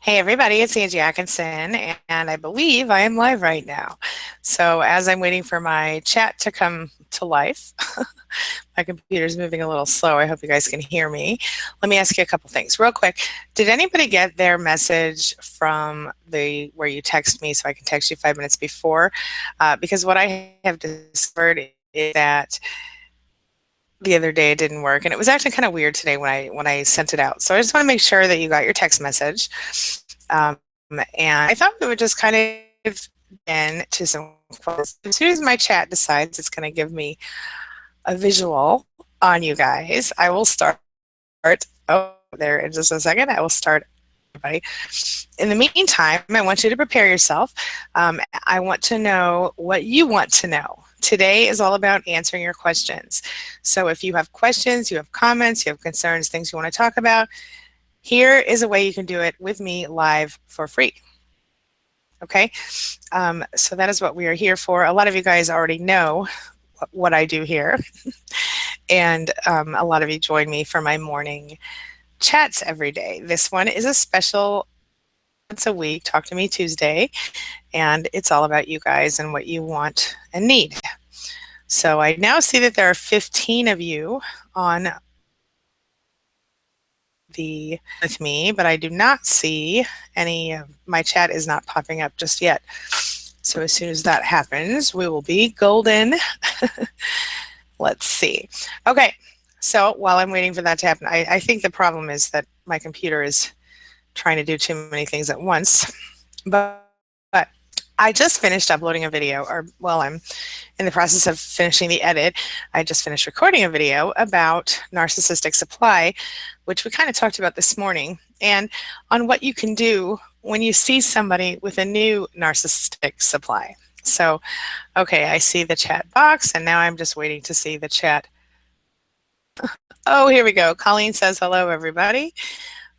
Hey everybody, it's Angie Atkinson, and I believe I am live right now. So as I'm waiting for my chat to come to life, my computer's moving a little slow. I hope you guys can hear me. Let me ask you a couple things real quick. Did anybody get their message from the where you text me so I can text you 5 minutes before? Because what I have discovered is that the other day it didn't work, and it was actually kind of weird today when I sent it out. So I just want to make sure that you got your text message. Um, and I thought we would just kind of into some questions. As soon as my chat decides it's going to give me a visual on you guys, I will start. Oh, there in just a second. I will start. Everybody. In the meantime, I want you to prepare yourself. I want to know what you want to know. Today is all about answering your questions. So if you have questions, you have comments, you have concerns, things you want to talk about, here is a way you can do it with me live for free. Okay, so that is what we are here for. A lot of you guys already know what I do here, and a lot of you join me for my morning chats every day. This one is a special once a week, Talk to Me Tuesday, and it's all about you guys and what you want and need. So I now see that there are 15 of you on with me, but I do not see any of my chat is not popping up just yet. So as soon as that happens, we will be golden. Let's see. Okay, so while I'm waiting for that to happen, I think the problem is that my computer is trying to do too many things at once. But I just finished uploading a video, or well, I'm in the process of finishing the edit. I just finished recording a video about narcissistic supply, which we kind of talked about this morning, and on what you can do when you see somebody with a new narcissistic supply. So, okay, I see the chat box, and now I'm just waiting to see the chat. Oh, here we go. Colleen says, hello, everybody.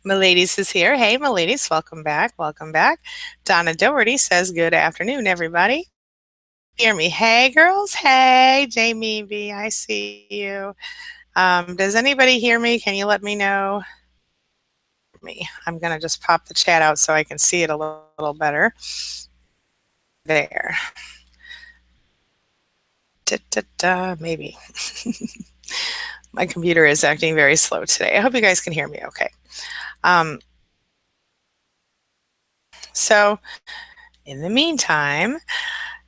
Miladies is here. Hey, Miladies, welcome back. Welcome back. Donna Doherty says, good afternoon, everybody. Hear me. Hey, girls. Hey, Jamie B. I see you. Does anybody hear me? Can you let me know? I'm going to just pop the chat out so I can see it a little better. There. Maybe. My computer is acting very slow today. I hope you guys can hear me okay. So in the meantime,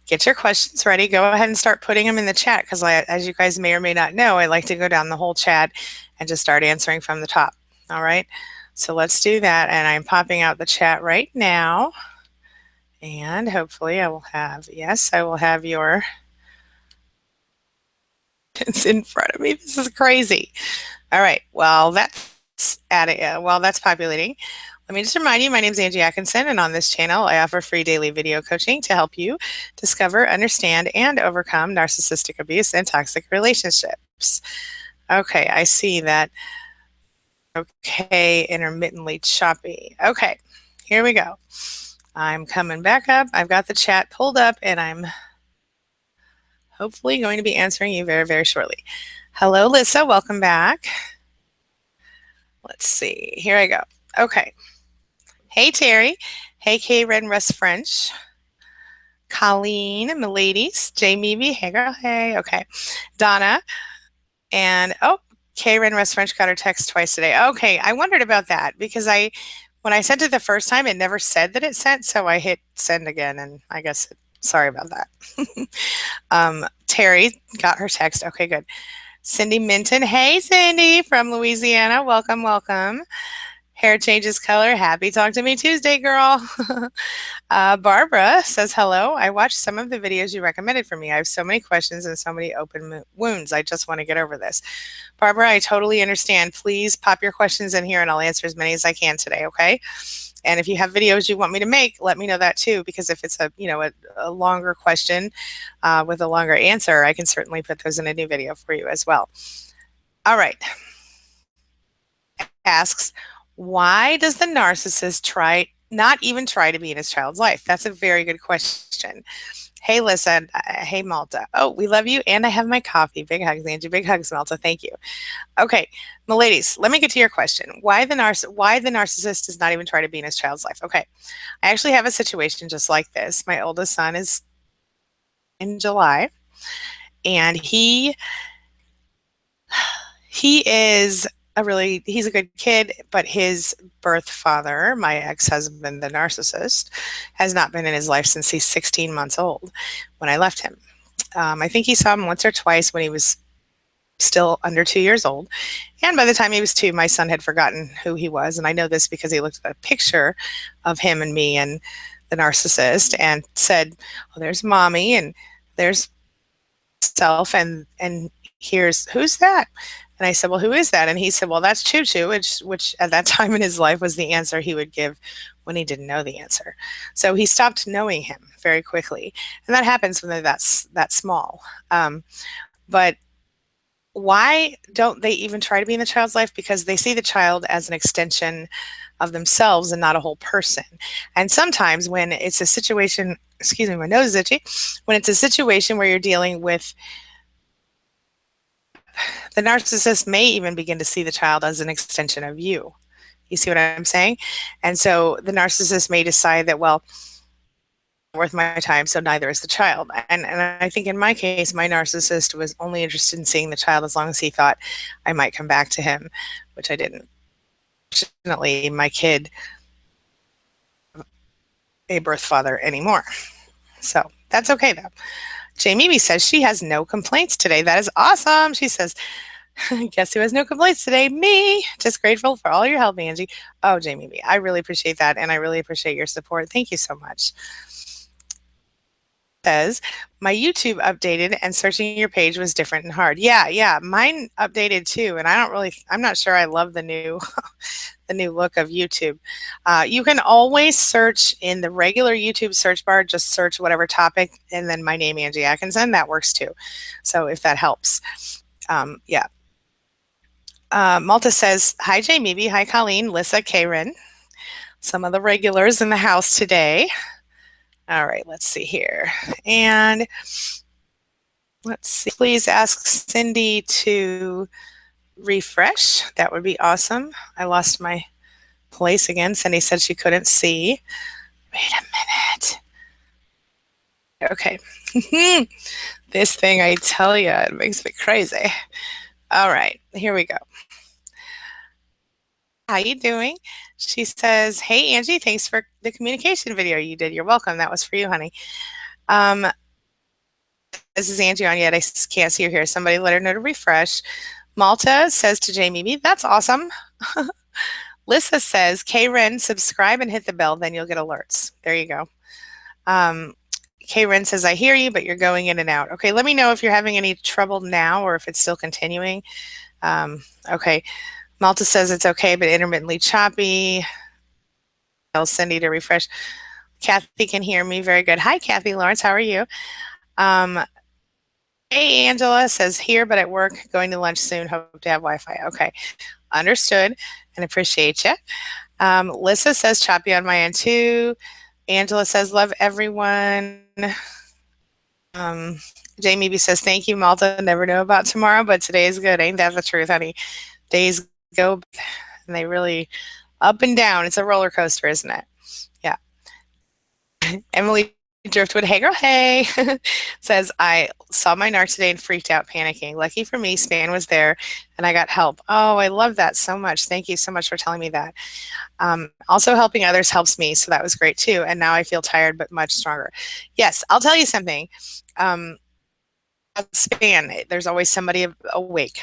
get your questions ready. Go ahead and start putting them in the chat because as you guys may or may not know, I like to go down the whole chat and just start answering from the top. All right, so let's do that. And I'm popping out the chat right now. And hopefully I will have, yes, I will have your, it's in front of me. This is crazy. All right, well, that's populating. Let me just remind you, my name is Angie Atkinson, and on this channel, I offer free daily video coaching to help you discover, understand, and overcome narcissistic abuse and toxic relationships. Okay, I see that. Okay, intermittently choppy. Okay, here we go. I'm coming back up. I've got the chat pulled up, and I'm hopefully going to be answering you very, very shortly. Hello, Lissa. Welcome back. Let's see. Here I go. Okay. Hey, Terry. Hey, Kay Red Russ French. Colleen, Miladies, Jamie B. Hey, girl. Hey. Okay. Donna. And, oh, Kay Red Russ French got her text twice today. Okay. I wondered about that because when I sent it the first time, it never said that it sent. So I hit send again. And I guess, sorry about that. Terry got her text. Okay, good. Cindy Minton. Hey, Cindy from Louisiana. Welcome, welcome. Hair changes color. Happy Talk to Me Tuesday, girl. Barbara says, hello. I watched some of the videos you recommended for me. I have so many questions and so many open wounds. I just want to get over this. Barbara, I totally understand. Please pop your questions in here and I'll answer as many as I can today, okay? And if you have videos you want me to make, let me know that too, because if it's a longer question with a longer answer, I can certainly put those in a new video for you as well. All right. Asks, why does the narcissist try not even try to be in his child's life? That's a very good question. Hey, listen. Hey, Malta. Oh, we love you, and I have my coffee. Big hugs, Angie. Big hugs, Malta. Thank you. Okay, my ladies, let me get to your question. Why the narcissist does not even try to be in his child's life? Okay, I actually have a situation just like this. My oldest son is in July, and he is he's a good kid, but his birth father, my ex-husband, the narcissist, has not been in his life since he's 16 months old when I left him. I think he saw him once or twice when he was still under 2 years old. And by the time he was two, my son had forgotten who he was. And I know this because he looked at a picture of him and me and the narcissist and said, "Oh, there's mommy and there's self and here's who's that?" And I said, "Well, who is that?" And he said, "Well, that's Choo Choo," which at that time in his life was the answer he would give when he didn't know the answer. So he stopped knowing him very quickly. And that happens when they're that small. But why don't they even try to be in the child's life? Because they see the child as an extension of themselves and not a whole person. And sometimes when it's a situation, excuse me, my nose is itchy, when it's a situation where you're dealing with the narcissist may even begin to see the child as an extension of you. You see what I'm saying? And so the narcissist may decide that, well, worth my time, so neither is the child. And I think in my case, my narcissist was only interested in seeing the child as long as he thought I might come back to him, which I didn't. Fortunately, my kid a birth father anymore. So that's okay though. Jamie says she has no complaints today. That is awesome. She says, guess who has no complaints today? Me. Just grateful for all your help, Angie. Oh, Jamie B, I really appreciate that. And I really appreciate your support. Thank you so much. Says, my YouTube updated and searching your page was different and hard. Yeah, mine updated too. And I'm not sure I love the new the new look of YouTube. You can always search in the regular YouTube search bar, just search whatever topic and then my name, Angie Atkinson. That works too. So if that helps. Yeah. Malta says, hi, Jamie. Hi, Colleen, Lissa, Karen. Some of the regulars in the house today. All right, let's see here. And let's see. Please ask Cindy to refresh. That would be awesome. I lost my place again. Cindy said she couldn't see. Wait a minute. Okay. This thing, I tell you, it makes me crazy. All right, here we go. How you doing? She says, hey, Angie, thanks for the communication video you did. You're welcome. That was for you, honey. This is Angie on yet. I can't see her here. Somebody let her know to refresh. Malta says to Jamie B, that's awesome. Lissa says, K-Ren, subscribe and hit the bell, then you'll get alerts. There you go. K-Ren says, I hear you, but you're going in and out. Okay, let me know if you're having any trouble now or if it's still continuing. Okay. Malta says it's okay, but intermittently choppy. Tell Cindy to refresh. Kathy can hear me. Very good. Hi, Kathy Lawrence. How are you? Hey, Angela says here, but at work, going to lunch soon. Hope to have Wi-Fi. Okay. Understood and appreciate you. Lissa says choppy on my end too. Angela says love everyone. Jamie B says thank you, Malta. Never know about tomorrow, but today is good. Ain't that the truth, honey? Days go and they really up and down. It's a roller coaster, isn't it? Yeah. Emily Driftwood, hey girl, hey, says, I saw my narc today and freaked out, panicking. Lucky for me, Span was there and I got help. Oh, I love that so much. Thank you so much for telling me that. Also helping others helps me, so that was great too. And now I feel tired, but much stronger. Yes, I'll tell you something. Span, there's always somebody awake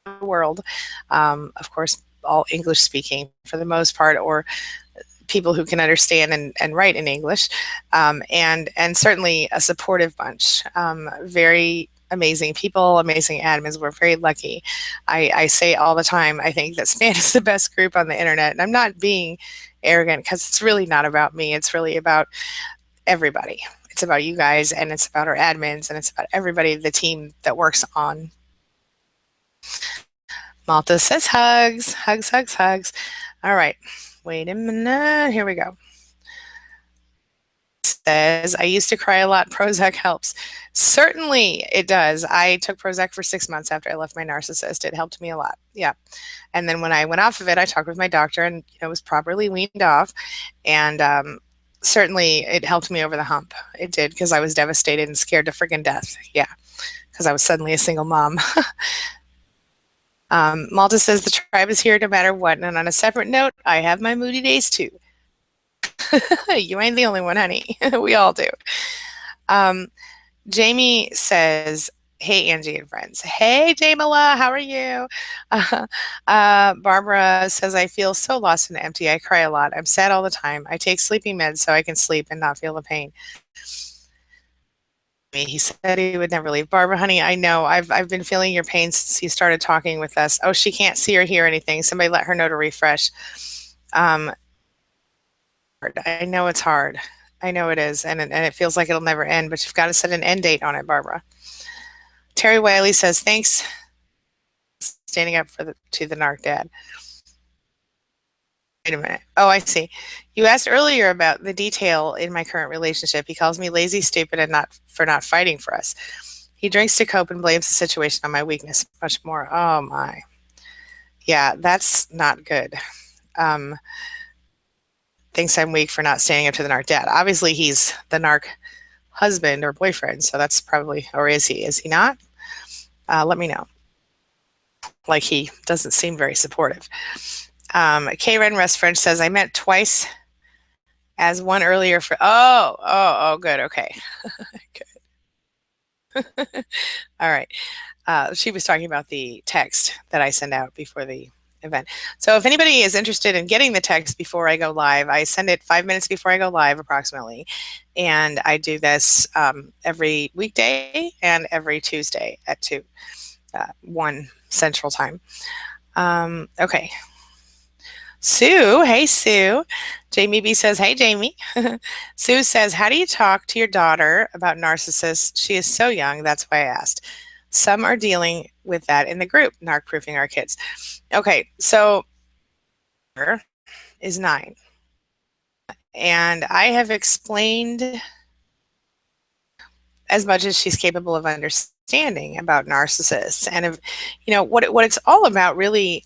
in the world. Of course, all English speaking for the most part, or people who can understand and write in English, and certainly a supportive bunch. Very amazing people, amazing admins. We're very lucky. I say all the time, I think that Span is the best group on the internet, and I'm not being arrogant because it's really not about me. It's really about everybody. It's about you guys, and it's about our admins, and it's about everybody, the team that works on. Malta says hugs, hugs, hugs, hugs. All right. Wait a minute. Here we go. Says, I used to cry a lot. Prozac helps. Certainly it does. I took Prozac for 6 months after I left my narcissist. It helped me a lot. Yeah. And then when I went off of it, I talked with my doctor and was properly weaned off. And certainly it helped me over the hump. It did, because I was devastated and scared to friggin' death. Yeah. Because I was suddenly a single mom. Malta says the tribe is here no matter what. And on a separate note, I have my moody days too. You ain't the only one, honey. We all do. Jamie says, hey, Angie and friends. Hey, Jamila, how are you? Barbara says, I feel so lost and empty. I cry a lot. I'm sad all the time. I take sleeping meds so I can sleep and not feel the pain. He said he would never leave. Barbara, honey, I know. I've been feeling your pain since you started talking with us. Oh, she can't see or hear anything. Somebody let her know to refresh. I know it's hard. I know it is, and it feels like it'll never end, but you've got to set an end date on it, Barbara. Terry Wiley says, thanks standing up to the narc dad. Wait a minute. Oh, I see. You asked earlier about the detail in my current relationship. He calls me lazy, stupid, and not fighting for us. He drinks to cope and blames the situation on my weakness. Much more. Oh my. Yeah, that's not good. Thinks I'm weak for not standing up to the narc dad. Obviously, he's the narc husband or boyfriend, so that's probably, or is he? Is he not? Let me know. Like, he doesn't seem very supportive. K-Ren Rest French says, I meant twice as one earlier for, oh, good, okay. Good. All right. She was talking about the text that I send out before the event. So if anybody is interested in getting the text before I go live, I send it 5 minutes before I go live approximately. And I do this every weekday and every Tuesday at 1 Central Time. Okay. Sue, hey Sue. Jamie B says, hey Jamie. Sue says, how do you talk to your daughter about narcissists? She is so young, that's why I asked. Some are dealing with that in the group, narc proofing our kids. Okay, so is 9. And I have explained as much as she's capable of understanding about narcissists. And if, what it's all about really,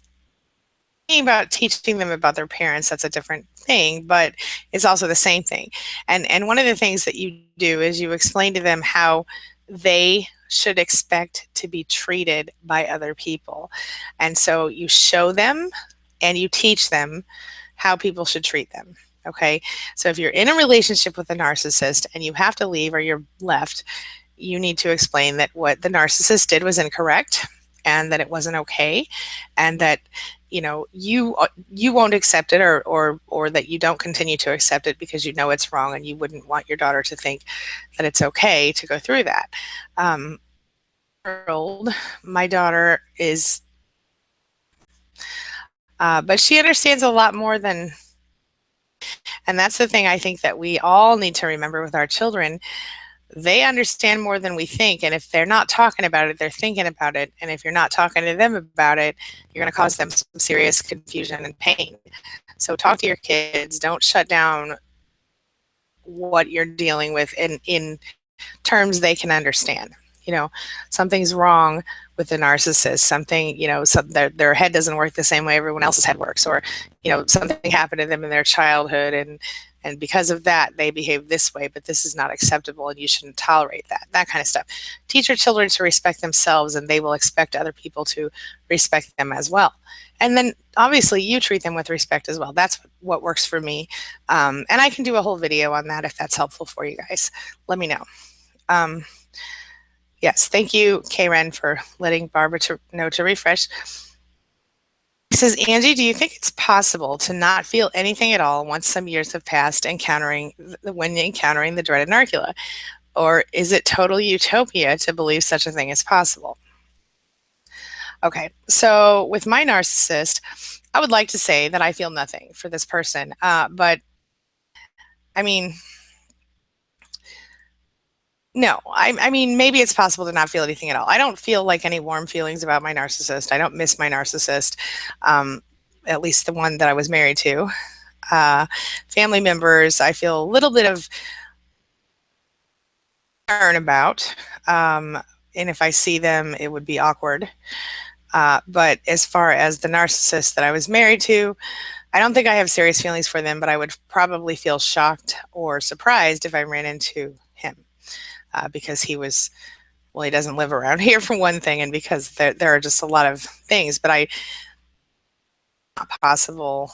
about teaching them about their parents, that's a different thing, but it's also the same thing. And one of the things that you do is you explain to them how they should expect to be treated by other people. And so you show them and you teach them how people should treat them. Okay. So if you're in a relationship with a narcissist and you have to leave or you're left, you need to explain that what the narcissist did was incorrect and that it wasn't okay, and that you won't accept it, or that you don't continue to accept it because you know it's wrong and you wouldn't want your daughter to think that it's okay to go through that. My daughter is, but she understands a lot more than, and that's the thing I think that we all need to remember with our children. They understand more than we think, and if they're not talking about it, they're thinking about it, and if you're not talking to them about it, you're going to cause them some serious confusion and pain. So talk to your kids. Don't shut down what you're dealing with in terms they can understand. Something's wrong with the narcissist. Something, their head doesn't work the same way everyone else's head works, or something happened to them in their childhood, and because of that they behave this way, but this is not acceptable and you shouldn't tolerate that kind of stuff. Teach your children to respect themselves, and they will expect other people to respect them as well. And then obviously you treat them with respect as well. That's what works for me. And I can do a whole video on that if that's helpful for you guys. Let me know. Yes, thank you, K-Ren, for letting Barbara know to refresh. He says, Angie, do you think it's possible to not feel anything at all once some years have passed when encountering the dreaded narcula? Or is it total utopia to believe such a thing is possible? Okay, so with my narcissist, I would like to say that I feel nothing for this person, but I mean, no, I mean, maybe it's possible to not feel anything at all. I don't feel like any warm feelings about my narcissist. I don't miss my narcissist. at least the one that I was married to. Uh, Family members, I feel a little bit of concern about. And if I see them, it would be awkward. But as far as the narcissist that I was married to, I don't think I have serious feelings for them, but I would probably feel shocked or surprised if I ran into him because he was, well, he doesn't live around here for one thing, and because there are just a lot of things. But not possible.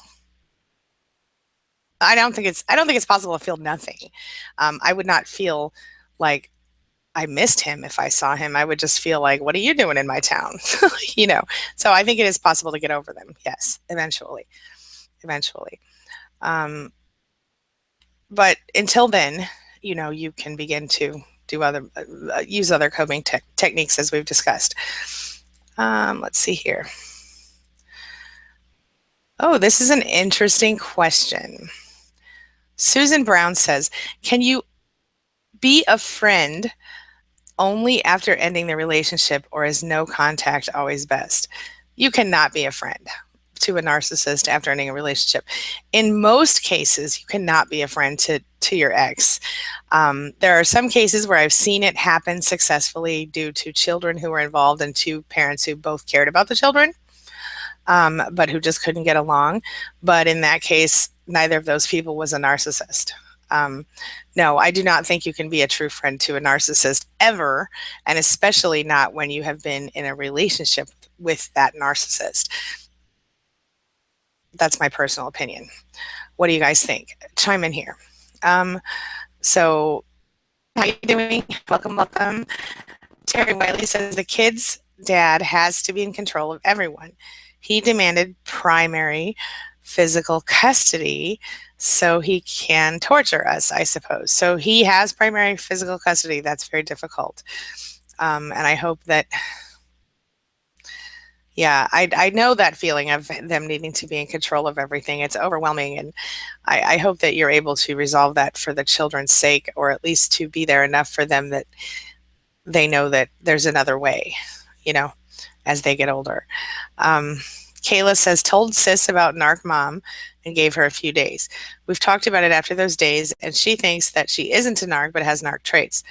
I don't think it's possible to feel nothing. I would not feel like I missed him if I saw him. I would just feel like, what are you doing in my town? you know. So I think it is possible to get over them. Yes, eventually, eventually. Um, but until then, you can begin to do other use other coping techniques as we've discussed. Let's see here. Oh, this is an interesting question. Susan Brown says, can you be a friend only after ending the relationship, or is no contact always best? You cannot be a friend to a narcissist after ending a relationship. In most cases, you cannot be a friend to your ex. There are some cases where I've seen it happen successfully due to children who were involved and two parents who both cared about the children, but who just couldn't get along. But in that case, neither of those people was a narcissist. No, I do not think you can be a true friend to a narcissist ever, and especially not when you have been in a relationship with that narcissist. That's my personal opinion. What do you guys think? Chime in here. So, how you doing? Welcome, welcome. Terry Wiley says the kid's dad has to be in control of everyone. He demanded primary physical custody so he can torture us, I suppose. So he has primary physical custody. That's very difficult. And I hope that, yeah, I know that feeling of them needing to be in control of everything. It's overwhelming. And I hope that you're able to resolve that for the children's sake, or at least to be there enough for them that they know that there's another way, as they get older. Kayla says, told sis about narc mom and gave her a few days. We've talked about it after those days, and she thinks that she isn't a narc but has narc traits.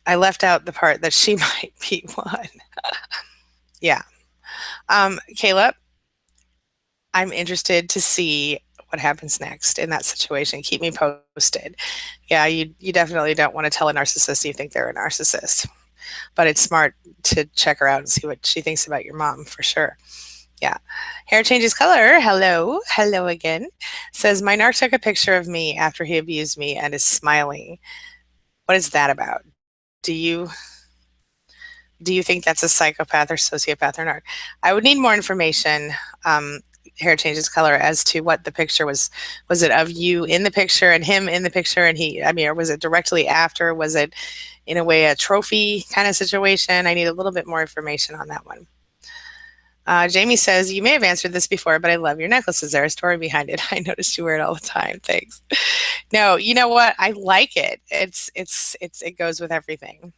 I left out the part that she might be one. Yeah. Kayla, I'm interested to see what happens next in that situation. Keep me posted. Yeah, you definitely don't want to tell a narcissist you think they're a narcissist. But it's smart to check her out and see what she thinks about your mom, for sure. Yeah. Hair changes color. Hello. Hello again. Says, my narc took a picture of me after he abused me and is smiling. What is that about? Do you think that's a psychopath or sociopath or narc? I would need more information. Hair changes color as to what the picture was. Was it of you in the picture and him in the picture and or was it directly after? Was it in a way a trophy kind of situation? I need a little bit more information on that one. Jamie says, you may have answered this before, but I love your necklace. Is there a story behind it? I noticed you wear it all the time. Thanks. No, you know what? I like it. It goes with everything.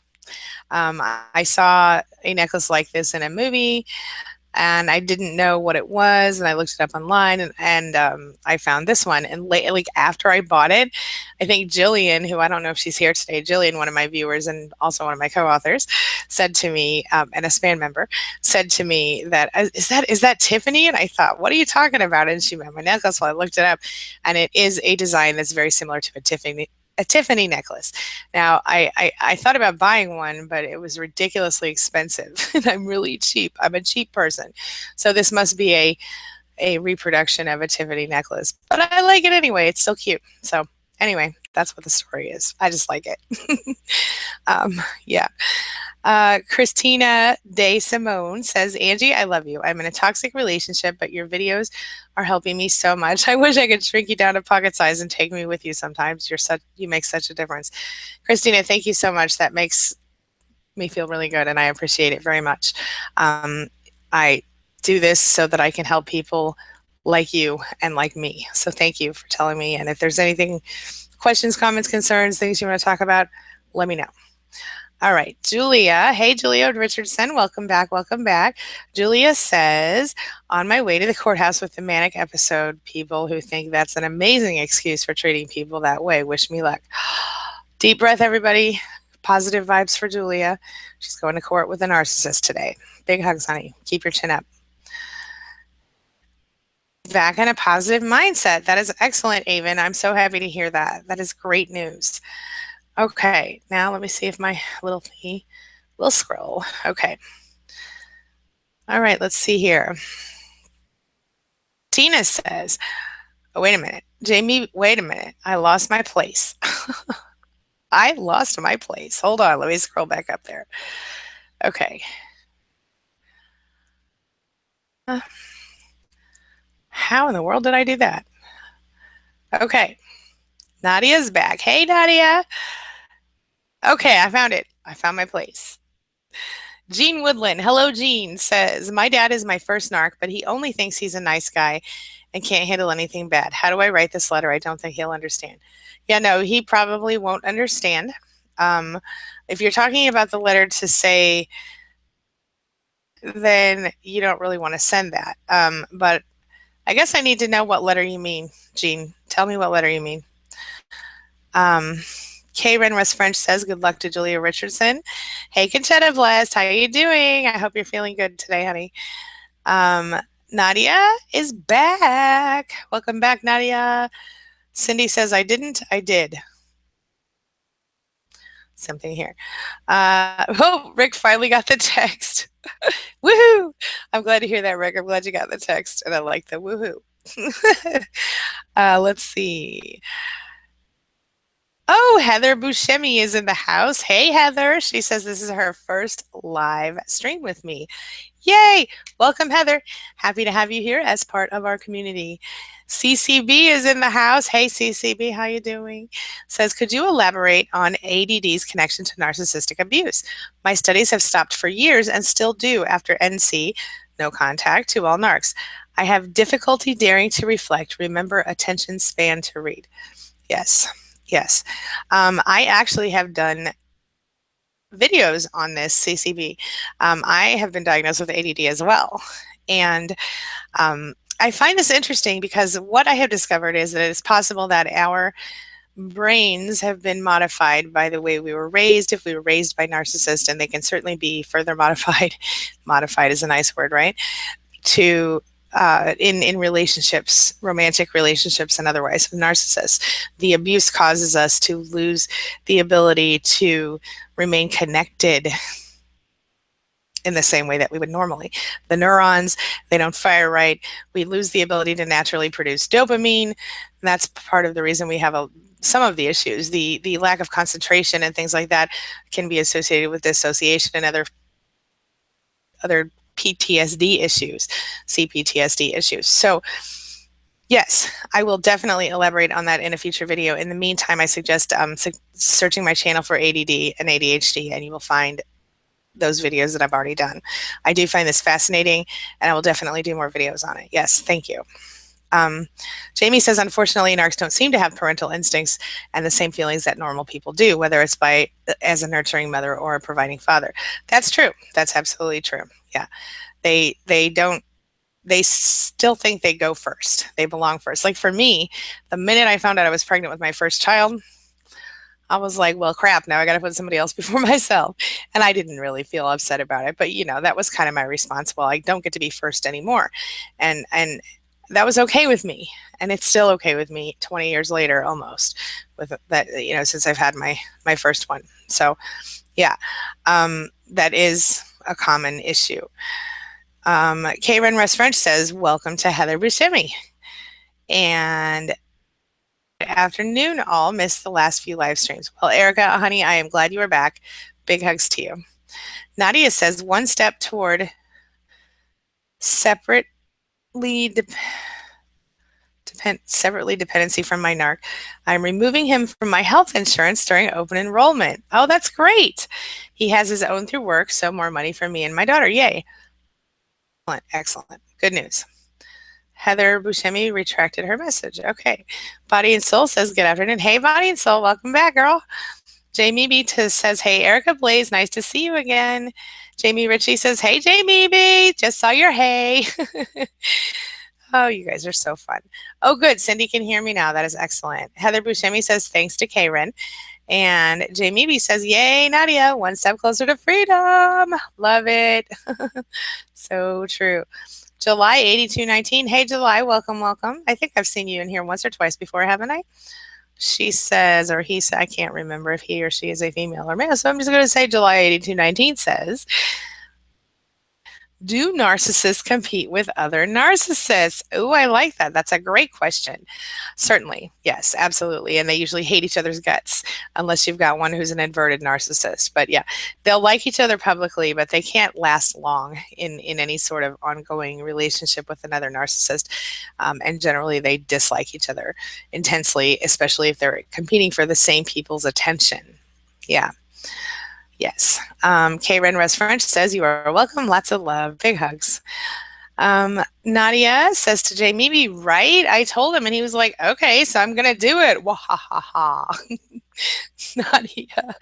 I saw a necklace like this in a movie, and I didn't know what it was, and I looked it up online, and I found this one. And like after I bought it, I think Jillian, who I don't know if she's here today, Jillian, one of my viewers and also one of my co-authors, said to me, and a SPAN member, said to me that, is that Tiffany? And I thought, what are you talking about? And she met my necklace, so I looked it up, and it is a design that's very similar to a Tiffany necklace. Now, I thought about buying one, but it was ridiculously expensive, and I'm really cheap. I'm a cheap person. So this must be a reproduction of a Tiffany necklace, but I like it anyway. It's still cute. So anyway, that's what the story is. I just like it. Yeah. Christina De Simone says, Angie, I love you. I'm in a toxic relationship, but your videos are helping me so much. I wish I could shrink you down to pocket size and take me with you sometimes. You make such a difference. Christina, thank you so much. That makes me feel really good, and I appreciate it very much. I do this so that I can help people like you and like me. So thank you for telling me. And if there's anything, questions, comments, concerns, things you want to talk about, let me know. All right, Julia. Hey, Julia Richardson. Welcome back. Welcome back. Julia says, on my way to the courthouse with the manic episode, people who think that's an amazing excuse for treating people that way. Wish me luck. Deep breath, everybody. Positive vibes for Julia. She's going to court with a narcissist today. Big hugs, honey. Keep your chin up. Back in a positive mindset. That is excellent, Avon. I'm so happy to hear that. That is great news. Okay, now let me see if my little thingy will scroll. Okay. All right, let's see here. Tina says, oh, wait a minute. Jamie, wait a minute. I lost my place. I lost my place. Hold on. Let me scroll back up there. Okay. How in the world did I do that? Okay. Nadia's back. Hey, Nadia. Okay, I found it. I found my place. Gene Woodland, hello, Gene, says, my dad is my first narc, but he only thinks he's a nice guy and can't handle anything bad. How do I write this letter? I don't think he'll understand. Yeah, no, he probably won't understand. If you're talking about the letter to say, then you don't really want to send that. But I guess I need to know what letter you mean, Gene. Tell me what letter you mean. Kay Renwest French says, good luck to Julia Richardson. Hey, Conchetta Blessed, how are you doing? I hope you're feeling good today, honey. Nadia is back. Welcome back, Nadia. Cindy says, I didn't. I did. Something here. Oh, Rick finally got the text. Woohoo! I'm glad to hear that, Rick. I'm glad you got the text, and I like the woohoo. Let's see. Oh, Heather Buscemi is in the house. Hey, Heather. She says this is her first live stream with me. Yay! Welcome, Heather. Happy to have you here as part of our community. CCB is in the house. Hey, CCB, how you doing? Says, could you elaborate on ADD's connection to narcissistic abuse? My studies have stopped for years and still do after NC, no contact to all narcs. I have difficulty daring to reflect, remember attention span to read. Yes. Yes. I actually have done videos on this CCB. I have been diagnosed with ADD as well. And I find this interesting because what I have discovered is that it's possible that our brains have been modified by the way we were raised, if we were raised by narcissists, and they can certainly be further modified. Modified is a nice word, right? To in relationships, romantic relationships and otherwise with narcissists. The abuse causes us to lose the ability to remain connected in the same way that we would normally. The neurons, they don't fire right. We lose the ability to naturally produce dopamine. And that's part of the reason we have some of the issues. The lack of concentration and things like that can be associated with dissociation and other PTSD issues, CPTSD issues. So yes, I will definitely elaborate on that in a future video. In the meantime, I suggest searching my channel for ADD and ADHD, and you will find those videos that I've already done. I do find this fascinating, and I will definitely do more videos on it. Yes, thank you. Jamie says, unfortunately, narcs don't seem to have parental instincts and the same feelings that normal people do, whether it's as a nurturing mother or a providing father. That's true. That's absolutely true. Yeah. They still think they go first. They belong first. Like for me, the minute I found out I was pregnant with my first child, I was like, well, crap, now I got to put somebody else before myself. And I didn't really feel upset about it. But, that was kind of my response. Well, I don't get to be first anymore. And that was okay with me. And it's still okay with me 20 years later, almost, with that, since I've had my first one. So, yeah, that is a common issue. Karen Russ French says, welcome to Heather Buscemi. And good afternoon, all. Missed the last few live streams. Well, Erica, honey, I am glad you are back. Big hugs to you. Nadia says, one step toward separately dependency from my narc. I'm removing him from my health insurance during open enrollment. Oh, that's great. He has his own through work, so more money for me and my daughter. Yay. Excellent. Excellent. Good news. Heather Buscemi retracted her message. Okay. Body and Soul says, good afternoon. Hey, Body and Soul. Welcome back, girl. Jamie B says, hey, Erica Blaze, nice to see you again. Jamie Ritchie says, hey, Jamie B, just saw your hey. Oh, you guys are so fun. Oh, good. Cindy can hear me now. That is excellent. Heather Buscemi says, thanks to Karen. And Jamie B says, yay, Nadia, one step closer to freedom. Love it. So true. July 8219. Hey, July, welcome, welcome. I think I've seen you in here once or twice before, haven't I? She says, or he said, I can't remember if he or she is a female or male. So I'm just going to say July 8219 says, do narcissists compete with other narcissists? Oh, I like that. That's a great question. Certainly. Yes, absolutely. And they usually hate each other's guts unless you've got one who's an inverted narcissist. But yeah, they'll like each other publicly, but they can't last long in any sort of ongoing relationship with another narcissist. And generally, they dislike each other intensely, especially if they're competing for the same people's attention. Yeah. Yes. K. Renres French says, you are welcome. Lots of love. Big hugs. Nadia says to Jamie, right? I told him and he was like, okay, so I'm going to do it. Wahahaha. Nadia.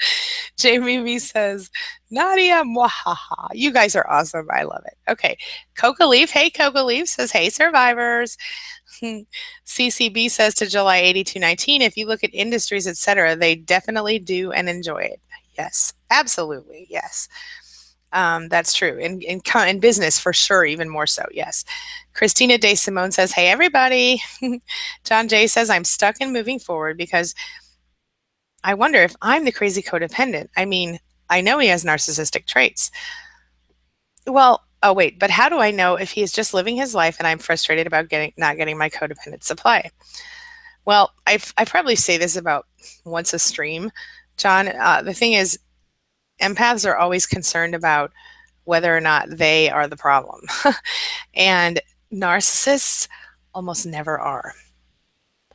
Jamie B says, Nadia, mwahaha. You guys are awesome. I love it. Okay. Coca Leaf. Hey, Coca Leaf says, hey, survivors. CCB says to July 8219, if you look at industries, etc., they definitely do and enjoy it. Yes, absolutely. Yes. That's true. In business, for sure, even more so. Yes. Christina De Simone says, hey, everybody. John J says, I'm stuck in moving forward because I wonder if I'm the crazy codependent. I mean, I know he has narcissistic traits. Well, oh, wait, but how do I know if he is just living his life and I'm frustrated about not getting my codependent supply? Well, I probably say this about once a stream, John. The thing is, empaths are always concerned about whether or not they are the problem. And narcissists almost never are.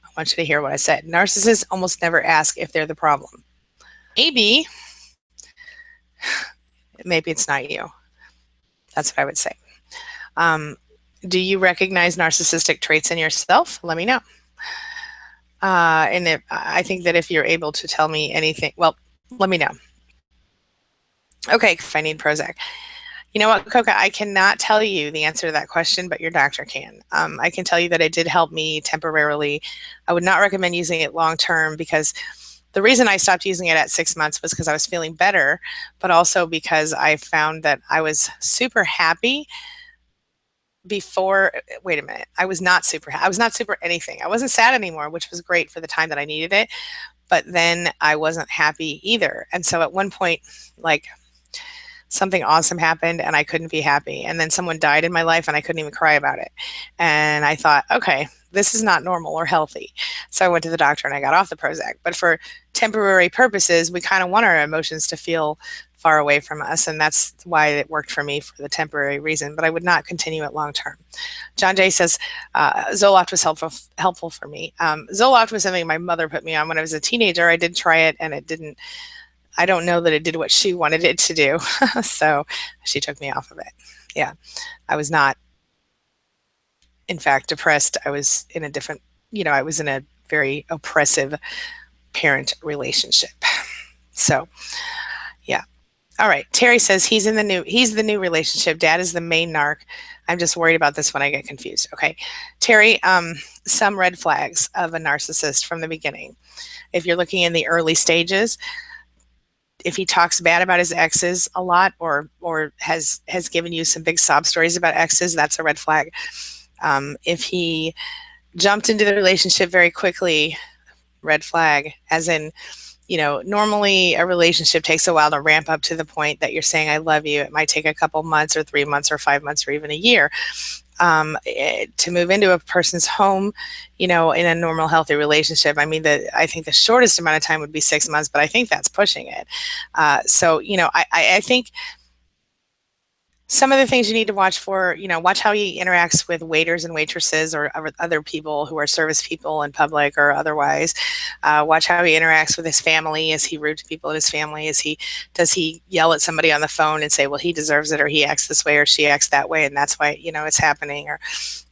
I want you to hear what I said. Narcissists almost never ask if they're the problem. Maybe it's not you. That's what I would say. Do you recognize narcissistic traits in yourself? Let me know. And I think that if you're able to tell me anything, well, let me know. Okay, if I need Prozac. You know what, Coca, I cannot tell you the answer to that question, but your doctor can. I can tell you that it did help me temporarily. I would not recommend using it long-term because the reason I stopped using it at 6 months was because I was feeling better, but also because I found that I was super happy before. Wait a minute. I was not super anything. I wasn't sad anymore, which was great for the time that I needed it. But then I wasn't happy either. And so at one point, like, something awesome happened and I couldn't be happy. And then someone died in my life and I couldn't even cry about it. And I thought, okay, this is not normal or healthy. So I went to the doctor and I got off the Prozac. But for temporary purposes, we kind of want our emotions to feel far away from us. And that's why it worked for me for the temporary reason. But I would not continue it long term. John Jay says, Zoloft was helpful for me. Zoloft was something my mother put me on when I was a teenager. I did try it and it didn't. I don't know that it did what she wanted it to do. So she took me off of it. Yeah. I was not, in fact, depressed. I was in a different, I was in a very oppressive parent relationship. So, yeah. All right. Terry says he's the new relationship. Dad is the main narc. I'm just worried about this when I get confused. Okay. Terry, some red flags of a narcissist from the beginning. If you're looking in the early stages, if he talks bad about his exes a lot or has given you some big sob stories about exes, that's a red flag. If he jumped into the relationship very quickly, red flag, as in, normally a relationship takes a while to ramp up to the point that you're saying, I love you. It might take a couple months or 3 months or 5 months or even a year. To move into a person's home, in a normal, healthy relationship. I mean, I think the shortest amount of time would be 6 months, but I think that's pushing it. So, I think some of the things you need to watch for, watch how he interacts with waiters and waitresses or other people who are service people in public or otherwise. Watch how he interacts with his family. Is he rude to people in his family? Does he yell at somebody on the phone and say, well, he deserves it, or he acts this way or she acts that way and that's why, it's happening? Or,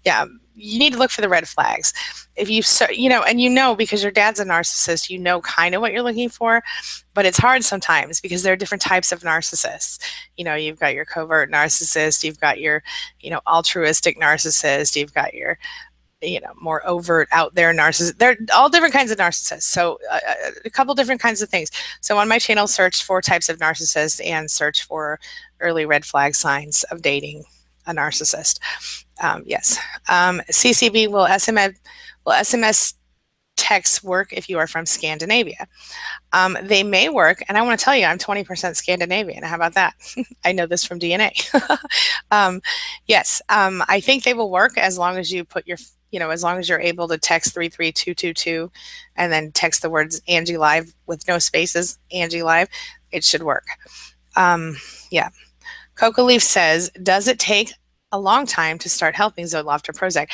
Yeah, you need to look for the red flags. If you, so, you know, and you know, because your dad's a narcissist, you know kind of what you're looking for, but it's hard sometimes because there are different types of narcissists. You know, you've got your covert narcissist, you've got your, you know, altruistic narcissist, you've got your, you know, more overt out there narcissist. They're all different kinds of narcissists. So a couple different kinds of things. So on my channel, search for types of narcissists and search for early red flag signs of dating a narcissist. Yes. CCB will SMS texts work if you are from Scandinavia. They may work, and I want to tell you, I'm 20% Scandinavian. How about that? I know this from DNA. Yes, I think they will work as long as you put your, you know, as long as you're able to text 33222 and then text the words AngieLive with no spaces, AngieLive, it should work. Yeah. Coca Leaf says, does it take a long time to start helping Zoloft or Prozac?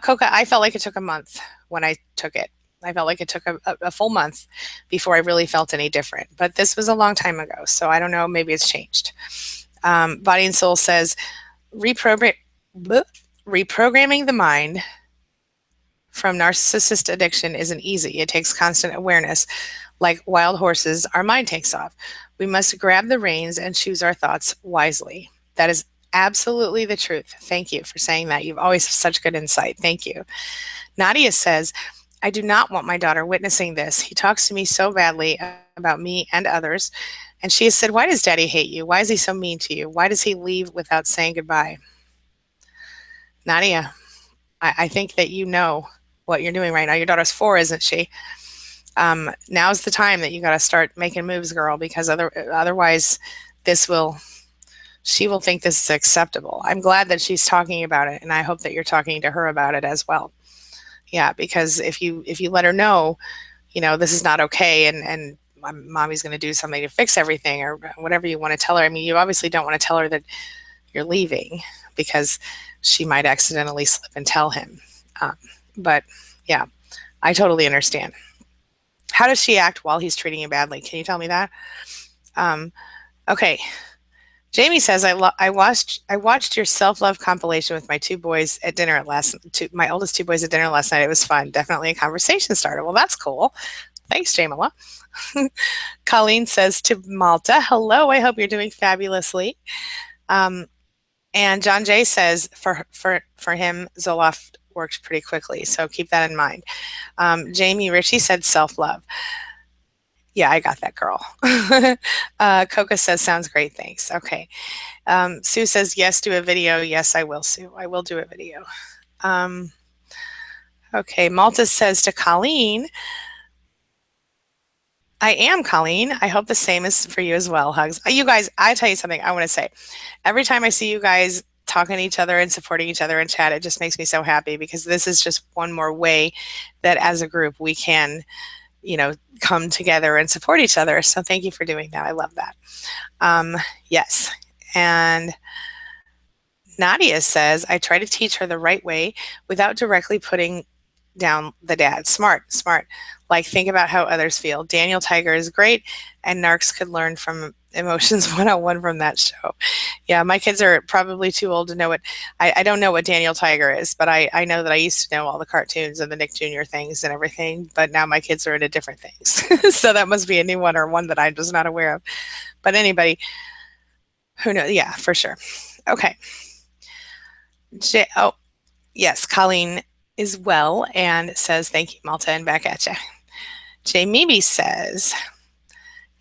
Coca, I felt like it took a month when I took it. I felt like it took a full month before I really felt any different. But this was a long time ago, so I don't know. Maybe it's changed. Body and Soul says, reprogramming the mind from narcissist addiction isn't easy. It takes constant awareness. Like wild horses, our mind takes off. We must grab the reins and choose our thoughts wisely. That is absolutely the truth. Thank you for saying that. You've always such good insight. Thank you. Nadia says, I do not want my daughter witnessing this. He talks to me so badly about me and others. And she has said, why does Daddy hate you? Why is he so mean to you? Why does he leave without saying goodbye? Nadia, I think that you know what you're doing right now. Your daughter's 4, isn't she? Now's the time that you got to start making moves, girl, because otherwise she will think this is acceptable. I'm glad that she's talking about it, and I hope that you're talking to her about it as well. Yeah, because if you let her know, you know, this is not okay, and mommy's going to do something to fix everything, or whatever you want to tell her. I mean, you obviously don't want to tell her that you're leaving because she might accidentally slip and tell him. But yeah, I totally understand. How does she act while he's treating you badly? Can you tell me that? Okay. Jamie says, I watched your self-love compilation with my two boys at dinner my oldest 2 boys at dinner last night. It was fun. Definitely a conversation starter. Well, that's cool. Thanks, Jamila. Colleen says to Malta, hello, I hope you're doing fabulously. And John Jay says for him, Zoloft works pretty quickly. So keep that in mind. Jamie Ritchie said self-love. Yeah, I got that, girl. Coca says, sounds great, thanks. Okay. Sue says, yes, do a video. Yes, I will, Sue. I will do a video. Okay, Malta says to Colleen, I am Colleen. I hope the same is for you as well. Hugs. You guys, I tell you something I want to say. Every time I see you guys talking to each other and supporting each other in chat, it just makes me so happy because this is just one more way that as a group we can, you know, come together and support each other. So thank you for doing that. I love that. Yes. And Nadia says, I try to teach her the right way without directly putting down the dad. Smart. Like, think about how others feel. Daniel Tiger is great, and Narcs could learn from Emotions 101 from that show. Yeah, my kids are probably too old to know what, I don't know what Daniel Tiger is, but I know that I used to know all the cartoons and the Nick Jr. things and everything, but now my kids are into different things. So that must be a new one or one that I'm just not aware of. But anybody who knows, yeah, for sure. Okay. Oh, yes, Colleen is well and says, thank you, Malta, and back at you. Jay Mimi says,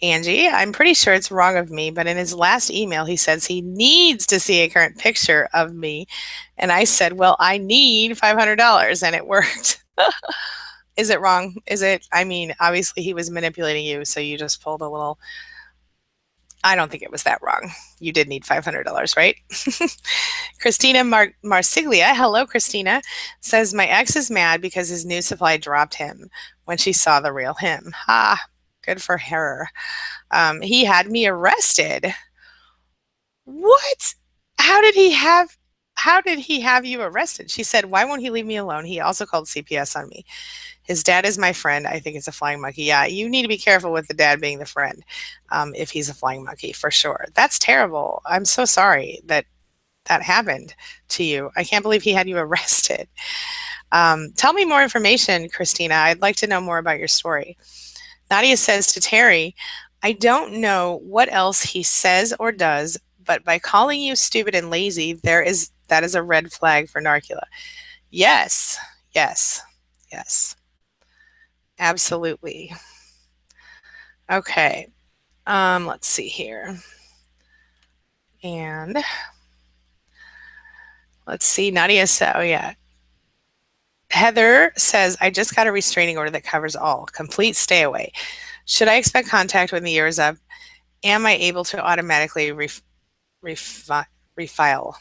Angie, I'm pretty sure it's wrong of me, but in his last email, he says he needs to see a current picture of me. And I said, well, I need $500, and it worked. Is it wrong? Is it? I mean, obviously he was manipulating you, so you just pulled a little. I don't think it was that wrong. You did need $500, right? Christina Marsiglia, hello, Christina, says, my ex is mad because his new supply dropped him when she saw the real him. Ha, good for her. He had me arrested. What? How did he have you arrested? She said, why won't he leave me alone? He also called CPS on me. His dad is my friend. I think it's a flying monkey. Yeah, you need to be careful with the dad being the friend if he's a flying monkey, for sure. That's terrible. I'm so sorry that that happened to you. I can't believe he had you arrested. Tell me more information, Christina. I'd like to know more about your story. Nadia says to Terry, I don't know what else he says or does, but by calling you stupid and lazy, that is a red flag for Narcula. Yes, yes, yes, absolutely. Okay, let's see here. And let's see, Nadia said, oh yeah. Heather says, I just got a restraining order that covers all. Complete stay away. Should I expect contact when the year is up? Am I able to automatically refile?